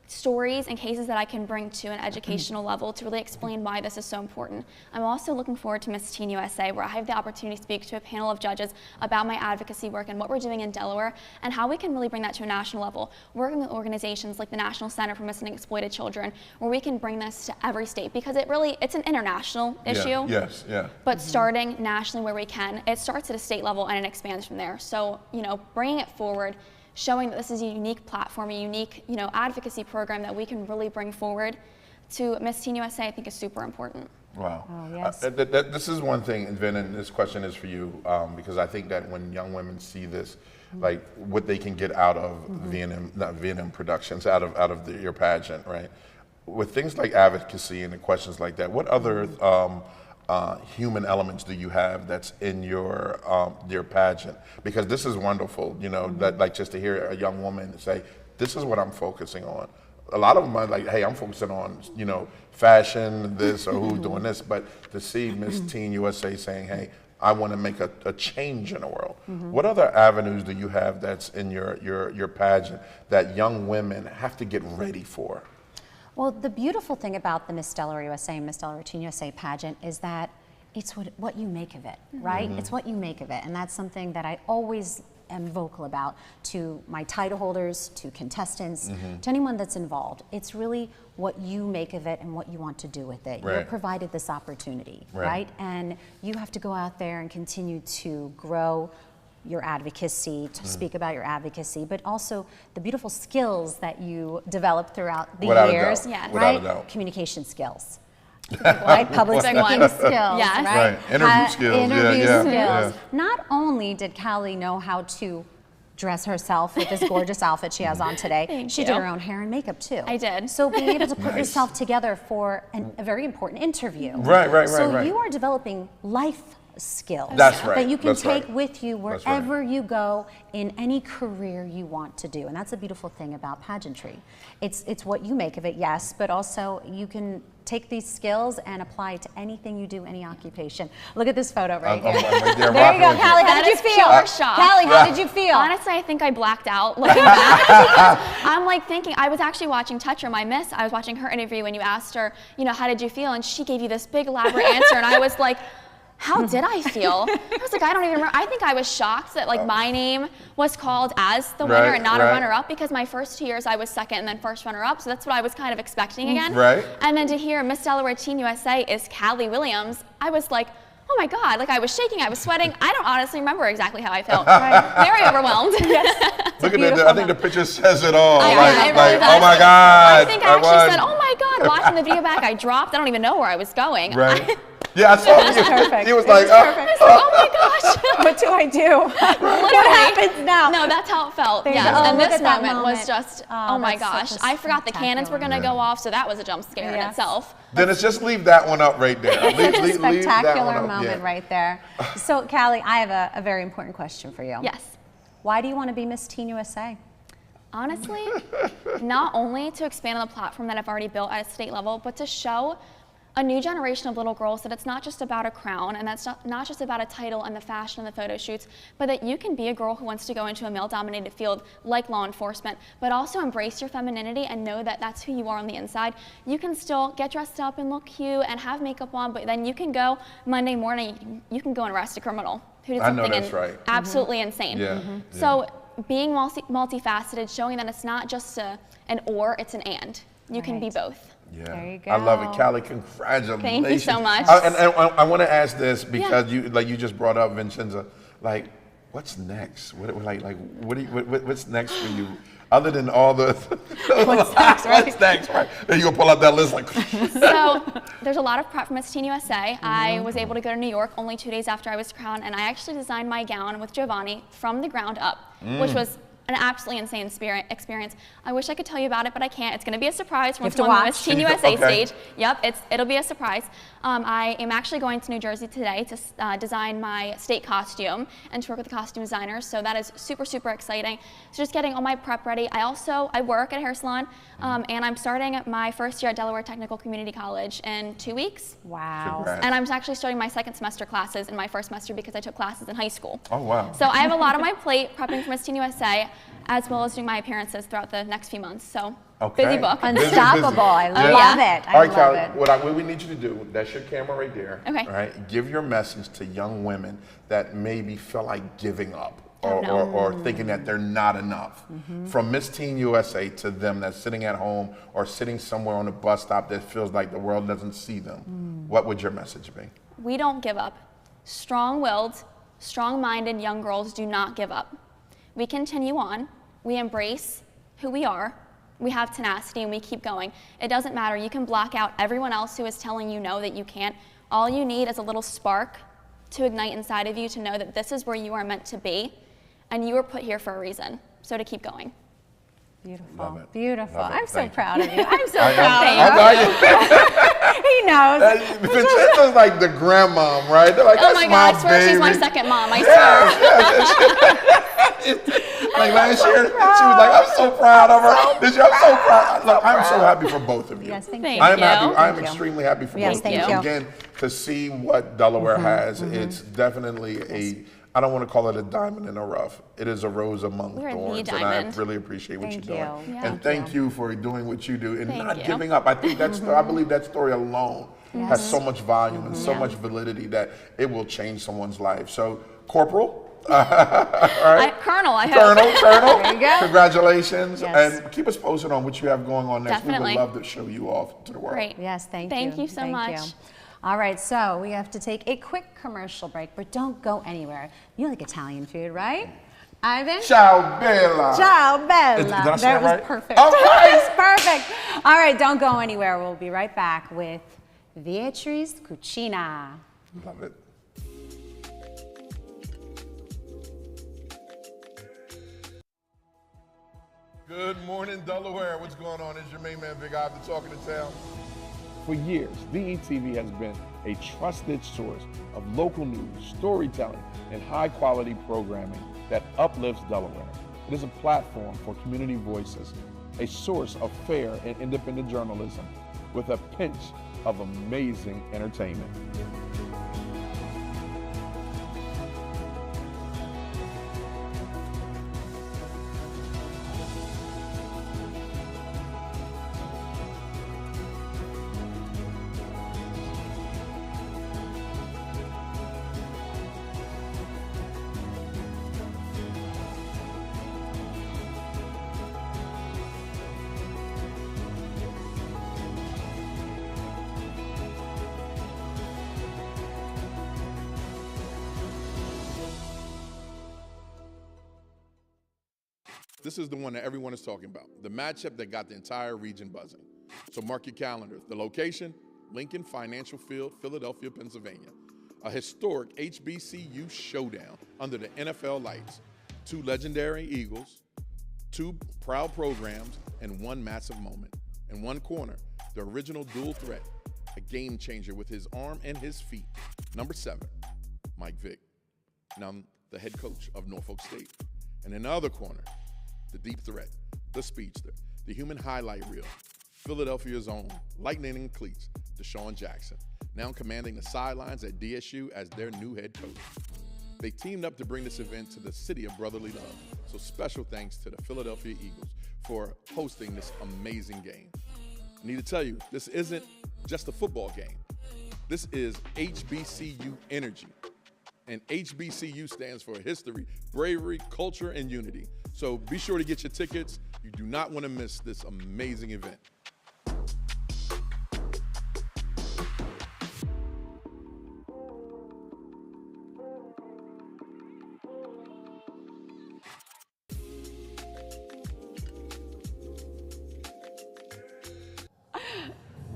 stories and cases that I can bring to an educational level to really explain why this is so important. I'm also looking forward to Miss Teen USA, where I have the opportunity to speak to a panel of judges about my advocacy work and what we're doing in Delaware and how we can really bring that to a national level, working with organizations like the National Center for Missing and Exploited Children, where we can bring this to every state, because it's an international issue. But starting nationally where we can, it starts at a state level and it expands from there. So, bringing it forward, showing that this is a unique platform, a unique, advocacy program that we can really bring forward to Miss Teen USA, I think is super important. Wow. Oh, yes. This is one thing, Vin, and this question is for you, because I think that when young women see this, like what they can get out of V&M Productions, out of your pageant, right? With things like advocacy and the questions like that, what other human elements do you have that's in your pageant? Because this is wonderful, that, like, just to hear a young woman say, this is what I'm focusing on. A lot of them are like, hey, I'm focusing on, fashion, this, or who's doing this, but to see Miss Teen USA saying, hey, I want to make a change in the world. What other avenues do you have that's in your pageant that young women have to get ready for? Well, the beautiful thing about the Miss Delaware USA and Miss Delaware Teen USA pageant is that it's what you make of it, right? It's what you make of it, and that's something that I always am vocal about to my title holders, to contestants, to anyone that's involved. It's really what you make of it and what you want to do with it. You're provided this opportunity, right? And you have to go out there and continue to grow your advocacy, to speak about your advocacy, but also the beautiful skills that you develop throughout the years, right? Communication skills, right? Public speaking skills, right? Interview skills. Interview skills. Not only did Cali know how to dress herself with this gorgeous outfit she has on today, she did her own hair and makeup too. I did. So being able to put yourself together for a very important interview. Right. You are developing life skills that you can take with you wherever you go in any career you want to do. And that's a beautiful thing about pageantry. It's what you make of it, yes, but also you can take these skills and apply it to anything you do, any occupation. Look at this photo right here. There you go, Callie, how did you feel? Callie, how did you feel? Honestly, I think I blacked out looking back. I'm like thinking, I was actually watching Toucher, my miss, I was watching her interview when you asked her, how did you feel? And she gave you this big elaborate answer, and I was like, how did I feel? I was like, I don't even remember. I think I was shocked that my name was called as the winner and not a runner-up, because my first 2 years I was second and then first runner-up, so that's what I was kind of expecting again. And then to hear Miss Delaware Teen USA is Cali Williams, I was like, oh my God, I was shaking, I was sweating. I don't honestly remember exactly how I felt. Very overwhelmed. Look at that, I think the picture says it all. Oh my God. I think I actually said, oh my God, watching the video back, I dropped. I don't even know where I was going. Yeah, I saw you. He was like, oh my gosh. What do I do? What happens now? No, that's how it felt. There you Yes, go. and Look this at that moment was just, oh my that's gosh. such a I forgot the cannons were going to spectacular go off, so that was a jump scare in itself. Dennis, just leave that one up right there. Such a Leave that one spectacular up. moment right there. So, Callie, I have a very important question for you. Yes. Why do you want to be Miss Teen USA? Honestly, not only to expand on the platform that I've already built at a state level, but to show a new generation of little girls that it's not just about a crown, and that's not just about a title and the fashion and the photo shoots, but that you can be a girl who wants to go into a male-dominated field like law enforcement, but also embrace your femininity and know that that's who you are on the inside. You can still get dressed up and look cute and have makeup on, but then you can go Monday morning, you can go and arrest a criminal who did something absolutely insane. Yeah. So being multifaceted, showing that it's not just an or, it's an and. You can be both. Yeah. There you go. I love it, Callie. Congratulations. Thank you so much. And I want to ask this because you just brought up Vincenza. Like, what's next? What's next for you? Other than all the What's next, right? What's next, right? Then you gonna pull out that list like. So there's a lot of prep for Miss Teen USA. I was able to go to New York only 2 days after I was crowned, and I actually designed my gown with Giovanni from the ground up, which was an absolutely insane experience. I wish I could tell you about it, but I can't. It's going to be a surprise from the Miss Teen USA stage. Yep, it'll be a surprise. I am actually going to New Jersey today to design my state costume and to work with the costume designers. So that is super, super exciting. So just getting all my prep ready. I work at a hair salon, and I'm starting my first year at Delaware Technical Community College in 2 weeks. Wow. Congrats. And I'm actually starting my second semester classes in my first semester because I took classes in high school. Oh, wow. So I have a lot on my plate prepping for Miss Teen USA, as well as doing my appearances throughout the next few months. So busy book. Unstoppable. I love it. All right, Callie, it. what we need you to do, that's your camera right there. Okay. All right, give your message to young women that maybe feel like giving up or thinking that they're not enough. From Miss Teen USA to them that's sitting at home or sitting somewhere on a bus stop that feels like the world doesn't see them. What would your message be? We don't give up. Strong-willed, strong-minded young girls do not give up. We continue on. We embrace who we are. We have tenacity and we keep going. It doesn't matter. You can block out everyone else who is telling you no, that you can't. All you need is a little spark to ignite inside of you to know that this is where you are meant to be and you were put here for a reason. So to keep going. Beautiful. Love it. Beautiful. Love it. I'm so Thank proud of you. I'm so proud of you. He knows. Vincenza's like the grandmom, right? They're like, Oh my God, I swear she's my second mom, I swear. Like last year, she was like, I'm so proud of her. This year, I'm so proud. Look, I'm so happy for both of you. Yes, thank Thank you. I am you. happy. I am extremely happy for Yes, both of you. thank you. Again, to see what Delaware has, it's definitely I don't want to call it a diamond in the rough. It is a rose among We're the thorns, and I diamond. really appreciate what Thank you're doing. you. Yeah. And thank you for doing what you do and Thank not you. giving up. I think that's I believe that story alone has so much volume and so much validity that it will change someone's life. So, Corporal. All right. Colonel, I hope. Colonel. There you go. Congratulations. Yes. And keep us posted on what you have going on next. Definitely. We would love to show you off to the world. Great. Yes, thank you. Thank you so much. You. All right, so we have to take a quick commercial break, but don't go anywhere. You like Italian food, right? Ivan? Ciao, Bella. Ciao, Bella. Did I say that it right? was perfect. All right. That was perfect. All right, don't go anywhere. We'll be right back with Vietri's Cucina. Love it. Good morning, Delaware. What's going on? It's your main man, Big Ivan, talking to town. For years, DETV has been a trusted source of local news, storytelling, and high-quality programming that uplifts Delaware. It is a platform for community voices, a source of fair and independent journalism with a pinch of amazing entertainment. This is the one that everyone is talking about, the matchup that got the entire region buzzing. So mark your calendar. The location, Lincoln Financial Field, Philadelphia, Pennsylvania. a historic HBCU showdown under the NFL lights. 2 legendary Eagles, 2 proud programs, and 1 massive moment. In one corner, the original dual threat, a game changer with his arm and his feet. Number 7, Mike Vick, now the head coach of Norfolk State. And in the other corner, the deep threat, the speedster, the human highlight reel, Philadelphia's own lightning in cleats, Deshaun Jackson, now commanding the sidelines at DSU as their new head coach. They teamed up to bring this event to the city of brotherly love. So special thanks to the Philadelphia Eagles for hosting this amazing game. I need to tell you, this isn't just a football game. This is HBCU energy. And HBCU stands for history, bravery, culture, and unity. So be sure to get your tickets. You do not want to miss this amazing event.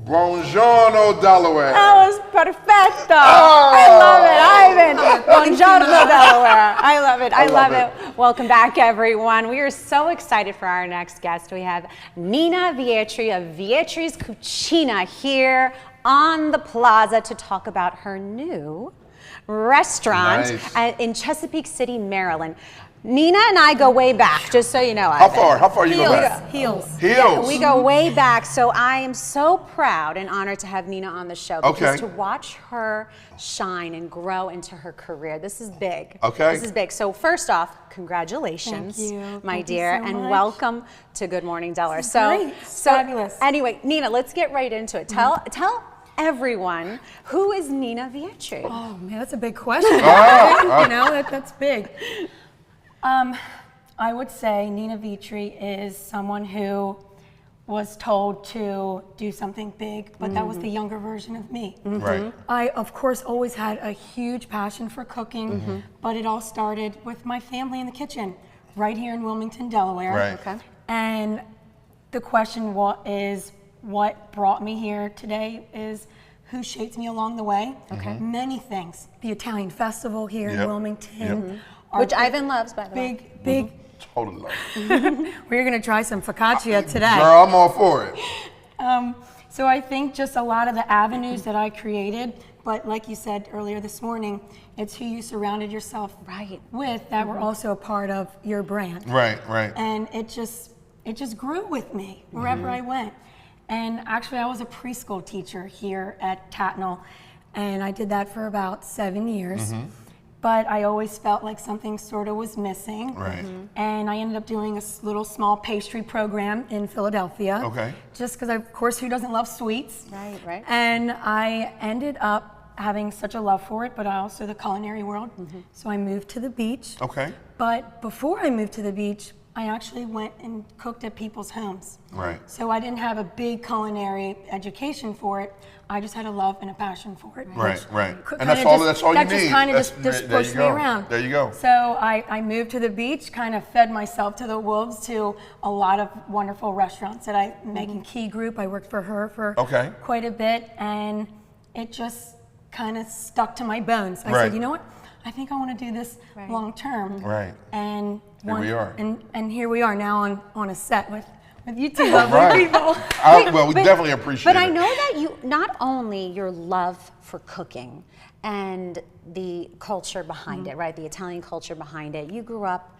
Buongiorno, Delaware. That was perfecto. I love it, Ivan. Buongiorno, Delaware. I love it. I love it. Welcome back, everyone. We are so excited for our next guest. We have Nina Vietri of Vietri's Cucina here on the plaza to talk about her new restaurant in Chesapeake City, Maryland. Nina and I go way back, just so you know. How far you go back? Heels. Heels. We go way back, so I am so proud and honored to have Nina on the show because to watch her shine and grow into her career, this is big. Okay. This is big. So first off, congratulations, my dear, and welcome to Good Morning Delaware. Great. Fabulous. Anyway, Nina, let's get right into it. Tell everyone, who is Nina Vietri? Oh man, that's a big question. You know, that's big. I would say Nina Vietri is someone who was told to do something big, but that was the younger version of me. Right. I, of course, always had a huge passion for cooking, but it all started with my family in the kitchen, right here in Wilmington, Delaware. Right. Okay. And the question is, what brought me here today is who shaped me along the way. Okay. Many things. The Italian festival here in Wilmington. Which Ivan loves, by the way. Big. Totally love it. We're going to try some focaccia today. Girl, I'm all for it. So I think just a lot of the avenues that I created, but like you said earlier this morning, it's who you surrounded yourself with that were also a part of your brand. Right. And it just grew with me wherever I went. And actually I was a preschool teacher here at Tatnall, and I did that for about 7 years. But I always felt like something sort of was missing. Right. And I ended up doing a little small pastry program in Philadelphia. Okay. Just because, of course, who doesn't love sweets? Right. And I ended up having such a love for it, but also the culinary world. So I moved to the beach. Okay. But before I moved to the beach, I actually went and cooked at people's homes. Right. So I didn't have a big culinary education for it. I just had a love and a passion for it. Right. And that's all you need. That just kind of just pushed me around. There you go. So I moved to the beach, kind of fed myself to the wolves to a lot of wonderful restaurants that I Megan Key Group. I worked for her for quite a bit, and it just kind of stuck to my bones. I said, you know what? I think I want to do this long term. Right. And here we are. And here we are now on a set with you two lovely people. Well, we definitely appreciate it. But I know that you, not only your love for cooking and the culture behind it, right? The Italian culture behind it. You grew up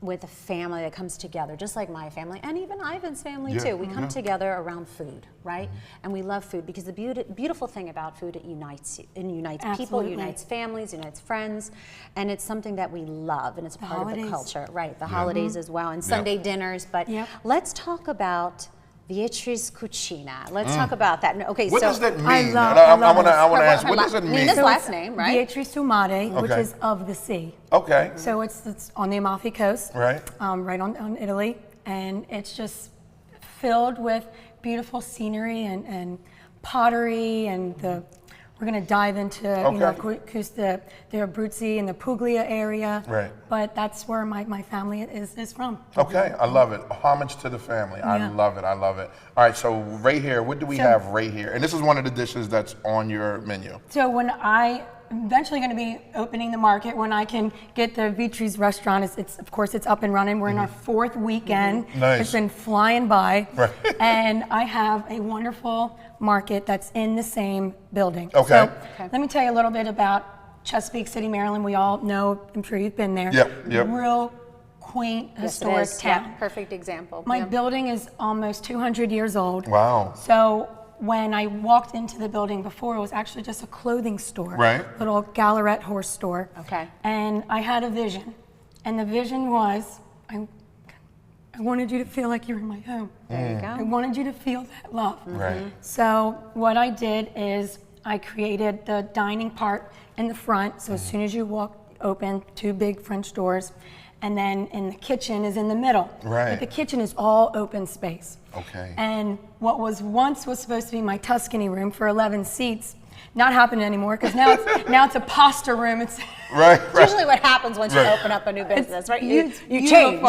with a family that comes together, just like my family, and even Ivan's family too. We come together around food, right? And we love food because the beautiful thing about food, it unites people, unites families, unites friends, and it's something that we love, and it's a part of the culture, right? The holidays as well, and Sunday dinners. But let's talk about Vietri's Cucina. Let's talk about that. Okay, what so does that mean? I want to ask, what does it mean? Nina's last name, right? Vietri Mare, which is of the sea. Okay. So it's on the Amalfi Coast, right on Italy, and it's just filled with beautiful scenery and pottery, and we're going to dive into the Abruzzi and the Puglia area. Right. But that's where my family is from. Okay, I love it. Homage to the family. I love it. I love it. All right, so right here, what do we have right here? And this is one of the dishes that's on your menu. So when I eventually going to be opening the market when I can get the Vitri's restaurant. Of course, it's up and running. We're in our 4th weekend. Nice. It's been flying by. Right. And I have a wonderful market that's in the same building. Okay. So let me tell you a little bit about Chesapeake City, Maryland. We all know, I'm sure you've been there. Yep. Real quaint, historic town. Yeah, perfect example. My building is almost 200 years old. Wow. So when I walked into the building before, it was actually just a clothing store. Right. Little Gallerette horse store. Okay. And I had a vision. And the vision was, I wanted you to feel like you're in my home. There you go. I wanted you to feel that love. Right. So what I did is I created the dining part in the front. So as soon as you walk open, 2 big French doors. And then in the kitchen is in the middle. Right. But the kitchen is all open space. Okay. And what was supposed to be my Tuscany room for 11 seats, not happening anymore because now it's a pasta room. It's right. usually what happens once you open up a new business, right? You change.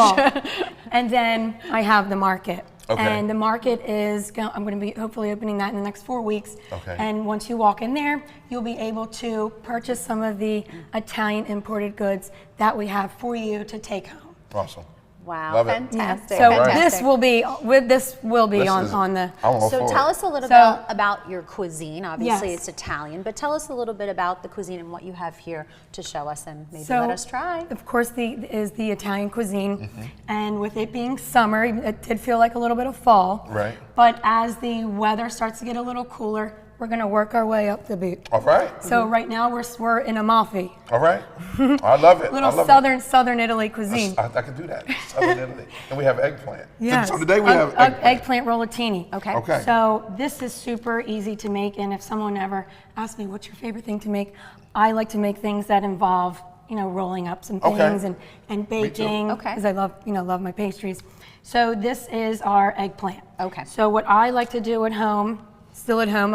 And then I have the market. Okay. And the market is, I'm going to be hopefully opening that in the next 4 weeks. Okay. And once you walk in there, you'll be able to purchase some of the Italian imported goods that we have for you to take home. Awesome. Wow, Love it. fantastic. So fantastic. this will be on the. So tell us a little bit about your cuisine. Obviously, Yes. it's Italian, but tell us a little bit about the cuisine and what you have here to show us, and maybe So, let us try. Of course, is the Italian cuisine, and with it being summer, it did feel like a little bit of fall. Right. But as the weather starts to get a little cooler, we're going to work our way up the boot. All right. So right now we're in Amalfi. All right. I love it. Little I love southern Italy cuisine. I could do that. Southern Italy. And we have eggplant. Yes. So today we have eggplant rollatini. Okay. So this is super easy to make, and if someone ever asks me what's your favorite thing to make, I like to make things that involve, rolling up some things and baking because I love my pastries. So this is our eggplant. Okay. So what I like to do at home, still at home,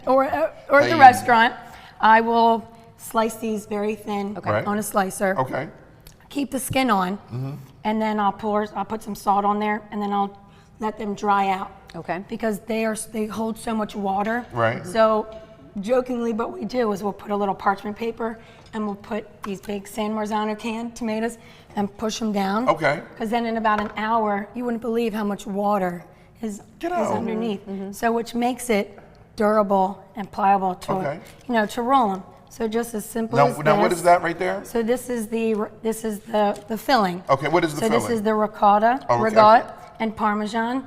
or at the restaurant, I will slice these very thin on a slicer. Okay. Keep the skin on, and then I'll put some salt on there, and then I'll let them dry out. Okay. Because they hold so much water. Right. So jokingly, what we do is we'll put a little parchment paper and we'll put these big San Marzano canned tomatoes and push them down. Okay. Because then in about an hour, you wouldn't believe how much water is underneath. So which makes it durable and pliable to to roll them. So just as simple as this. Now what is that right there? So this is the filling. Okay, what is the filling? So this is the ricotta, okay. And Parmesan,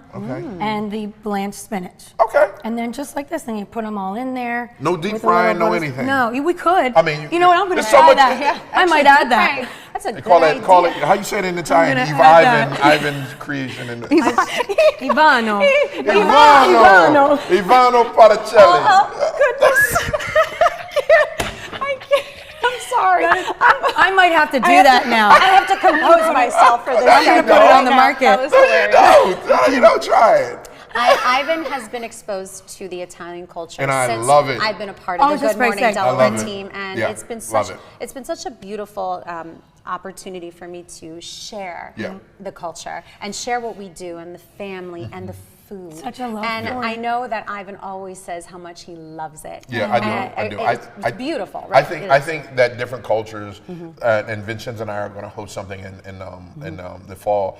and the blanched spinach. Okay. And then just like this, then you put them all in there. No deep frying, no anything. No, we could. I mean, you know what? I'm going to so try much- that. Yeah, I might add that. That's a They good call idea. it, how you say it in Italian? I'm gonna add Ivan's creation. Ivano. Ivano Patricelli. I'm sorry. I might have to do that now. I have to compose myself for this. I'm going to put it on the market. That was hilarious. Try it. Ivan has been exposed to the Italian culture And I since love it. I've been a part of the Good Morning Delaware team, and Yeah, it's been love such a beautiful opportunity for me to share the culture and share what we do and the family and the food. Such a love And story. I know that Ivan always says how much he loves it. Yeah, I do. It's beautiful, right? I think that different cultures, and Vincenza and I are going to host something in the fall,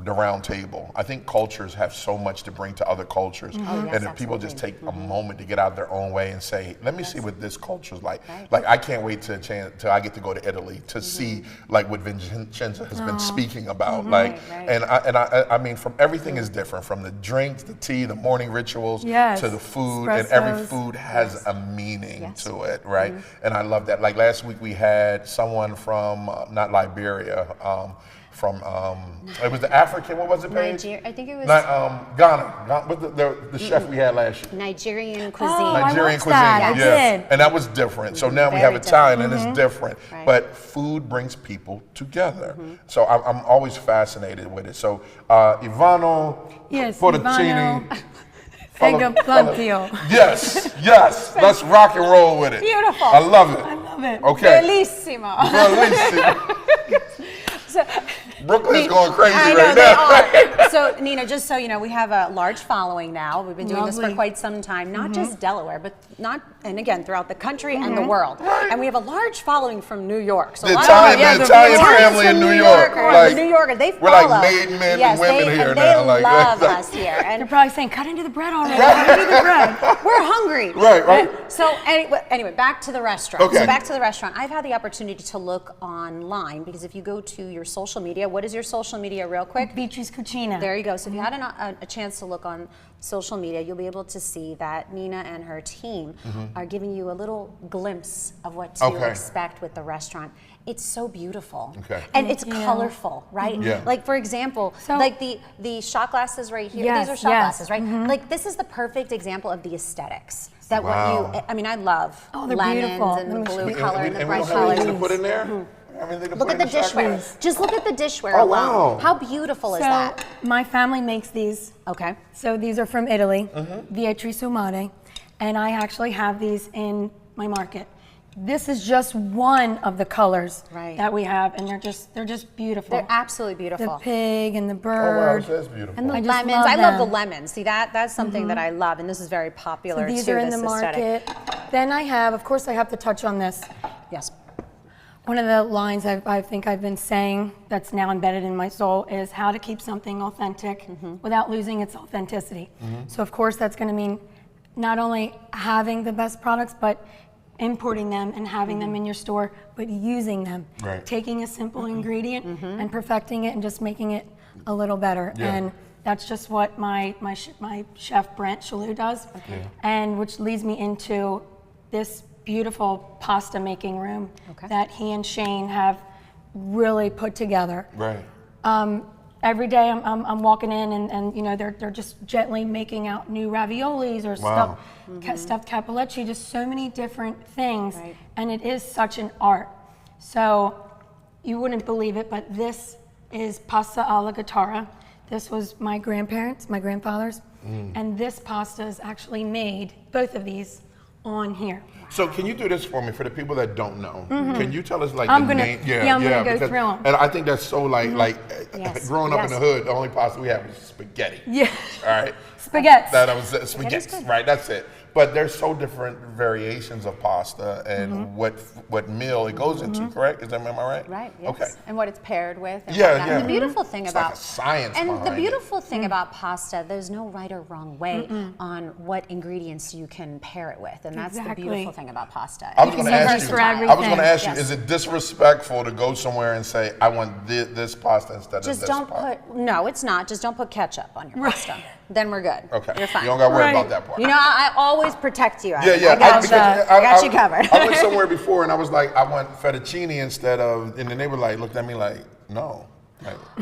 the round table. I think cultures have so much to bring to other cultures, and if people just take a moment to get out of their own way and say, "Let me see what this culture's like." Like I can't wait till I get to go to Italy to see like what Vincenza has been speaking about. And I mean, from everything is different, from the drinks, the tea, the morning rituals, to the food, and every food has a meaning to it, right? And I love that. Like last week we had someone from not Liberia, from it was the African. What was it, Paige? Nigeria. I think it was Ghana. What's the chef we had last year? Nigerian cuisine. Nigerian cuisine. that. I did. And that was different. So now we have Italian, and it's different. Right. But food brings people together. So I'm always fascinated with it. So Ivano, Fettuccine. Eggplantio. Yes. Let's rock and roll with it. Beautiful. I love it. I love it. Okay. Bellissimo. Bellissimo. Brooklyn's going crazy I know, right now. they are. So, Nina, just so you know, we have a large following now. We've been doing this for Lovely. quite some time, not just Delaware, but and again, throughout the country and the world. And we have a large following from New York. So The a lot Italian, of the Italian family in New York. The New Yorkers, they follow. We're like made men and women here now. They love us here. And they're probably saying, cut into the bread already. Cut into the bread. We're hungry. Right. So anyway, back to the restaurant. Okay. So back to the restaurant. I've had the opportunity to look online because if you go to your social media, what is your social media real quick? Vitri's Cucina. There you go. So if you had a chance to look on social media, you'll be able to see that Nina and her team are giving you a little glimpse of what to expect with the restaurant. It's so beautiful. And it's colorful, right? Yeah. Like for example, like the shot glasses right here. Yes, These are shot glasses, right? Like this is the perfect example of the aesthetics. That I mean, I love they're lemons beautiful. and the blue color and the we bright don't have anything colors. to put in there? Look at the dishware. Just look at the dishware Oh, alone. wow. How beautiful is that? My family makes these. Okay. So these are from Italy, Vietri Cucina, and I actually have these in my market. This is just one of the colors that we have, and they're just beautiful. They're absolutely beautiful. The pig and the bird. Oh wow, that's beautiful. And the I just lemons. love I love them. the lemons. See that's something that I love, and this is very popular So these too. are in this the market. aesthetic. Then I have, of course, I have to touch on this. Yes. One of the lines I think I've been saying that's now embedded in my soul is how to keep something authentic without losing its authenticity. So of course that's going to mean not only having the best products, but importing them and having them in your store, but using them. Taking a simple ingredient and perfecting it and just making it a little better. And that's just what my chef Brent Chalou does. And which leads me into this beautiful pasta making room that he and Shane have really put together. Every day I'm walking in and you know they're just gently making out new raviolis or stuffed cappellecci, just so many different things, and it is such an art. So you wouldn't believe it, but this is pasta alla gattara. This was my grandfather's, and this pasta is actually made, both of these, on here. So can you do this for me, for the people that don't know? Can you tell us like I'm the gonna, name? I'm gonna go through them. And I think that's so growing up in the hood, the only pasta we have is spaghetti. All right. Spaghetti. That was spaghetti. Right. That's it. But there's so different variations of pasta and what meal it goes into. Correct? Am I right? Right. Yes. Okay. And what it's paired with. And Yeah. The beautiful thing it's about like a science behind the beautiful thing about pasta, there's no right or wrong way on what ingredients you can pair it with, and that's the beautiful thing about pasta. I was going to ask you, Yes. is it disrespectful to go somewhere and say, I want this pasta instead of this Just don't put, no, it's not. Just don't put ketchup on your pasta. Then we're good. Okay. You're fine. You don't got to worry about that part. You know, I always protect you. Yeah. I got you covered. I went somewhere before and I was like, I want fettuccine instead of, and then they were like, looked at me like, no.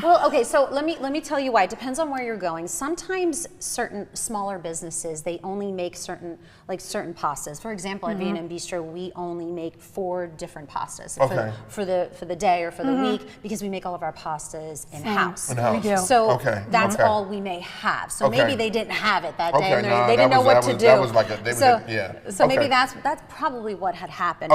Well, okay, so let me tell you why. It depends on where you're going. Sometimes certain smaller businesses, they only make certain pastas. For example, at V&M Bistro, we only make 4 different pastas for the day or for the week, because we make all of our pastas in-house. We do. So that's all we may have. So maybe they didn't have it that day, and they didn't know what to do. That was like so maybe that's probably what had happened.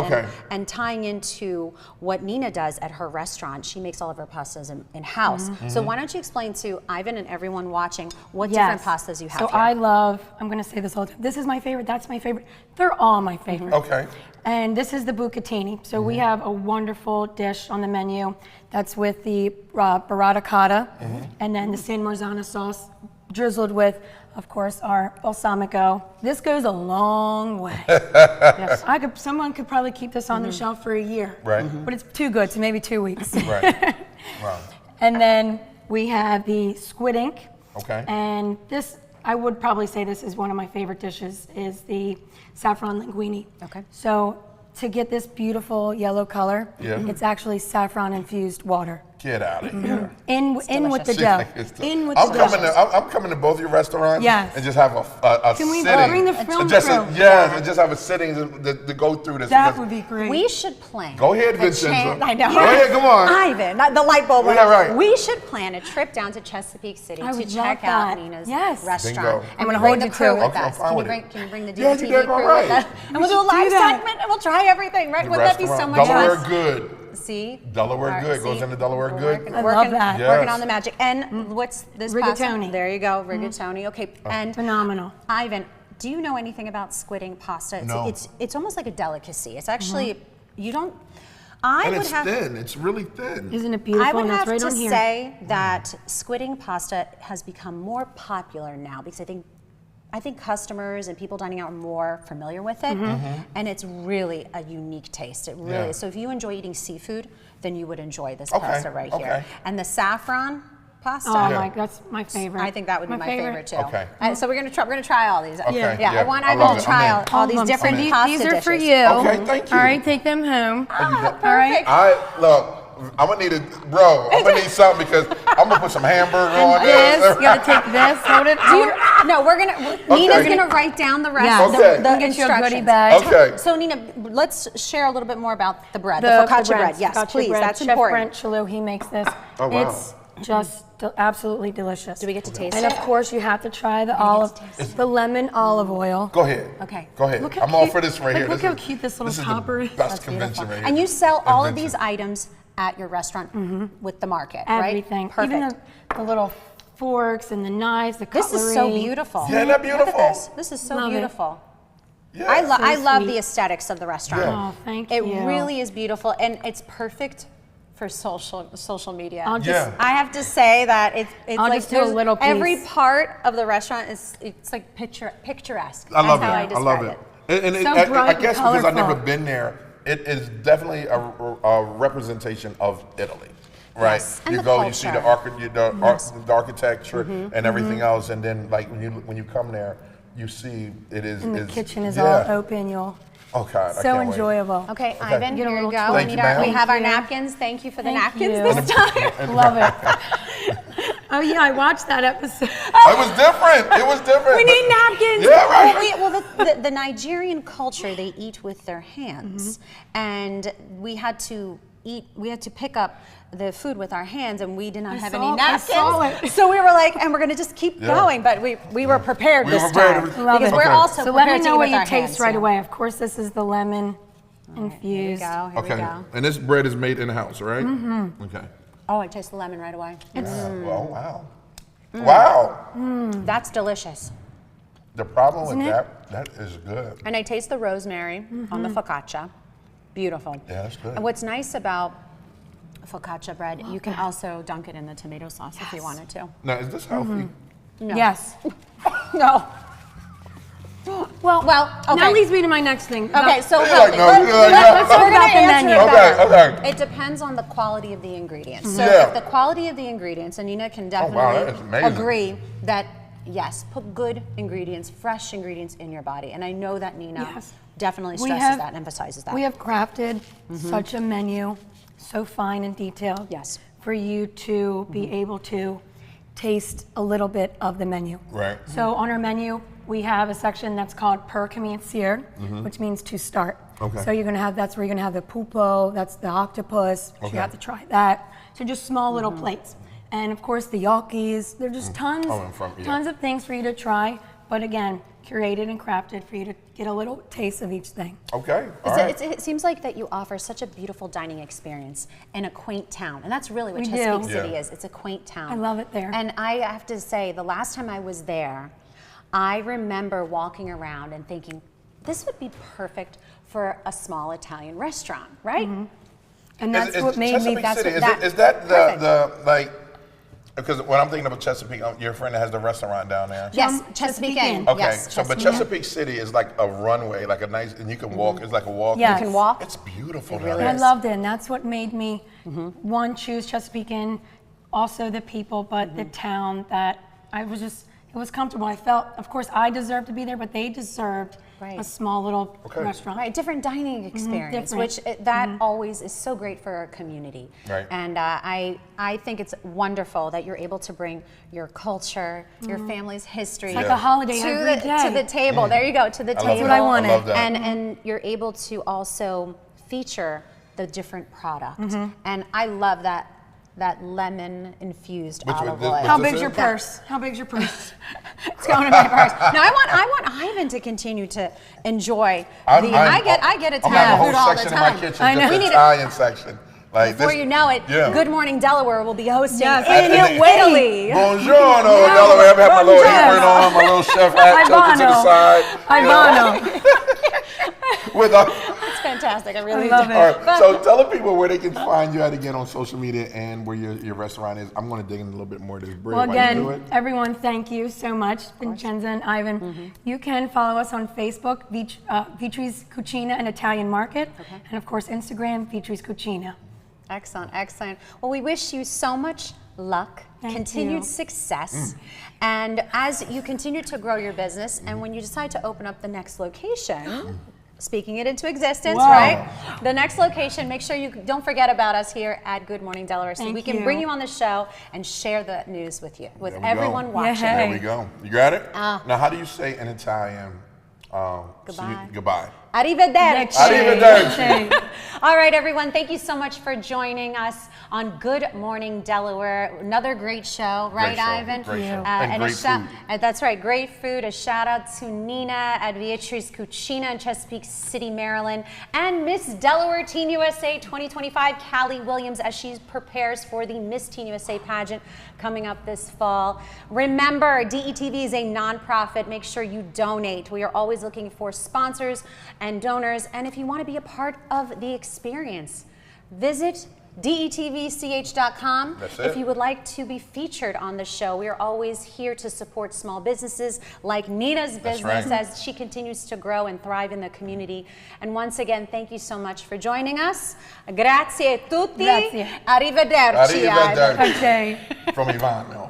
And tying into what Nina does at her restaurant, she makes all of her pastas in-house. So why don't you explain to Ivan and everyone watching what different pastas you have So here. I'm going to say this all the time. This is my favorite. That's my favorite. They're all my favorite. Okay. And this is the bucatini. So we have a wonderful dish on the menu that's with the burrata cotta and then the San Marzano sauce drizzled with, of course, our balsamico. This goes a long way. Someone could probably keep this on their shelf for a year. But it's too good, so maybe 2 weeks. Wow. And then we have the squid ink. Okay. And this, I would probably say this is one of my favorite dishes, is the saffron linguine. Okay. So to get this beautiful yellow color, it's actually saffron infused water. Get out of here. In with the dough. In with the dough. I'm coming to both your restaurants and just have a Can we sitting. bring the film just crew? and just have a sitting to go through this. That would be great. We should plan. Go ahead, Vincenza. I know. Go ahead, come on. Ivan, the light bulb. Yeah, right. We should plan a trip down to Chesapeake City to check out Nina's restaurant. Bingo. And we'll bring the crew with us. Can you bring the DETV crew with us? And we'll do a live segment and we'll try everything, right? Wouldn't that be so much fun? Delaware Good. See? Delaware Good goes into Delaware Good. I love that. Working on the magic. And what's this Rigatoni. pasta? There you go, rigatoni. Okay, and phenomenal. Ivan, do you know anything about squidding pasta? No. It's almost like a delicacy. It's actually you don't. It's thin. It's really thin. Isn't it beautiful? I would And that's have right to on here. say that squidding pasta has become more popular now because I think customers and people dining out are more familiar with it, and it's really a unique taste. It really is. So if you enjoy eating seafood, then you would enjoy this pasta right here. And the saffron pasta. Oh that's my favorite. I think that would be my favorite too. Okay. And so we're gonna try all these. Okay. Yeah. I want Ivan to try all these different pasta These dishes. are for you. Okay, thank you. All right, take them home. All right. I'm gonna need I'm gonna need something because I'm gonna put some hamburger on this. You gotta take this. Hold it. No, Nina's gonna write down the rest. Okay. The Get you a goodie instructions. bag. Okay. So Nina, let's share a little bit more about the bread, the focaccia bread. Yes, focaccia please. bread. That's Chef important. Brent Chalou, he makes this. Oh, wow. It's just absolutely delicious. Do we get to taste and it? of course, you have to try the lemon olive oil. Go ahead. Okay. Go ahead. Look how I'm all cute- for this right here. Look how cute this little copper is. Best That's convention beautiful. right here. And you sell all of Convention. these items at your restaurant with the market, right? Everything. Perfect. Even the little forks and the knives, the cutlery. This is so beautiful. Isn't that beautiful? Look at this. This is so Love it. beautiful. Yeah. I love sweet. the aesthetics of the restaurant. Yeah. Oh, thank It you. really is beautiful, and it's perfect for social media. I'll just, Yeah. I have to say that it's I'll like just do a there's- little every piece. part of the restaurant it's like picturesque. I love That's how I it. I describe love it. it. And So I bright guess and because I've never colorful. been there, it is definitely a representation of Italy. Right, Yes, and you the go, you see the, culture. the architecture and everything else, and then like when you come there, you see it is. and the kitchen is yeah. all open. You'll Oh God, I so can't wait. enjoyable. Okay, Ivan, Get a here you little go. tour. Thank you, ma'am. We have our Thank you. napkins. Thank you for the Thank napkins you. this time. Love it. Oh yeah, I watched that episode. It was different. It was different. We need napkins. Yeah, right. Well, the Nigerian culture, they eat with their hands, and we had to pick up the food with our hands, and we did not have any napkins. I saw it. So we were like, and we're gonna just keep going, but we were prepared this time Love because it. we're also So let prepared me to know eat what with you our taste hands, right yeah. away. Of course, this is the lemon Here we infused. go. Here we Okay, go. and this bread is made in house, right? Okay. Oh, I taste the lemon right away. Oh wow. Wow. That's delicious. The problem Isn't with it? that is good. And I taste the rosemary on the focaccia. Beautiful. Yeah, that's good. And what's nice about focaccia bread, you can also dunk it in the tomato sauce if you Yes. wanted to. Now, is this healthy? No. Yes. No. Well, okay. that leads me to my next thing. Okay, so You're healthy. like, no, you're like, yeah. Let's talk We're about gonna the answer menu. it better. Okay. It depends on the quality of the ingredients. So Yeah. if the quality of the ingredients, and Nina can Oh, wow, that is definitely amazing. agree that yes, put good ingredients, fresh ingredients in your body. And I know that Nina Yes. definitely We stresses have- that and emphasizes that. We have crafted such a menu, so fine and detailed. Yes. For you to be able to taste a little bit of the menu. Right. So on our menu, we have a section that's called per cominciare, which means to start. Okay. So you're gonna have, that's where you're gonna have the pupo, that's the octopus, so Okay. you have to try that. So just small little plates. And of course the gnocchis, there are just tons, tons of things for you to try. But again, curated and crafted for you to get a little taste of each thing. Okay. All right. It seems like that you offer such a beautiful dining experience in a quaint town, and that's really what We Chesapeake do. City Yeah. is. It's a quaint town. I love it there. And I have to say, the last time I was there, I remember walking around and thinking, this would be perfect for a small Italian restaurant, right? And that's Is what made me, Chesapeake City, is that the like? Because when I'm thinking about Chesapeake, your friend that has the restaurant down there. Yes, Chesapeake Inn. Okay, Yes, so but Chesapeake City is like a runway, like a nice, and you can walk. It's like a walk. Yes. You can walk. It's beautiful. It really down I there. loved it, and that's what made me one choose Chesapeake Inn, also the people, but the town that I was just. It was comfortable. I felt, of course, I deserved to be there, but they deserved a small little restaurant. Right, different dining experience, different. which that always is so great for our community. Right. And I think it's wonderful that you're able to bring your culture, your family's history. It's like a holiday to every the, day. To the table. There you go, to the table. That's what I wanted. I love that. And you're able to also feature the different product. And I love that lemon infused olive oil. How big's your purse? How big's your purse? It's going in my purse. No, I want Ivan to continue to enjoy I get I'm Italian gonna have a food whole all the section in my time. kitchen, I know. just We need Italian section. Like Before you know it, Good Morning Delaware will be hosting in Italy. Buongiorno, Delaware. I've had my little apron on, my little chef hat tilted to the side. That's fantastic. I really love it. All right, so tell the people where they can find you at again on social media and where your restaurant is. I'm going to dig in a little bit more to this bread. Well, again, everyone, thank you so much, Vincenza and Ivan. You can follow us on Facebook, Vitri's Cucina and Italian Market, and of course Instagram, Vitri's Cucina. Excellent, excellent. Well, we wish you so much luck, continued success, and as you continue to grow your business, and when you decide to open up the next location, speaking it into existence, right? The next location, make sure you don't forget about us here at Good Morning Delaware, so we can bring you on the show and share the news with you, with everyone watching. There we go. You got it? Now, how do you say in Italian? Goodbye. Goodbye. Arrivederci. Arrivederci. All right, everyone. Thank you so much for joining us on Good Morning Delaware. Another great show, right, Ivan? Great show. And great food. That's right, great food. A shout out to Nina at Vietri's Cucina in Chesapeake City, Maryland, and Miss Delaware Teen USA 2025, Cali Williams, as she prepares for the Miss Teen USA pageant coming up this fall. Remember, DETV is a nonprofit. Make sure you donate. We are always looking for sponsors and donors, and if you want to be a part of the experience, visit DETVCH.com if you would like to be featured on the show. We are always here to support small businesses like Nina's business as she continues to grow and thrive in the community. And once again, thank you so much for joining us. Grazie a tutti. Grazie. Arrivederci. Arrivederci. From Ivan, no.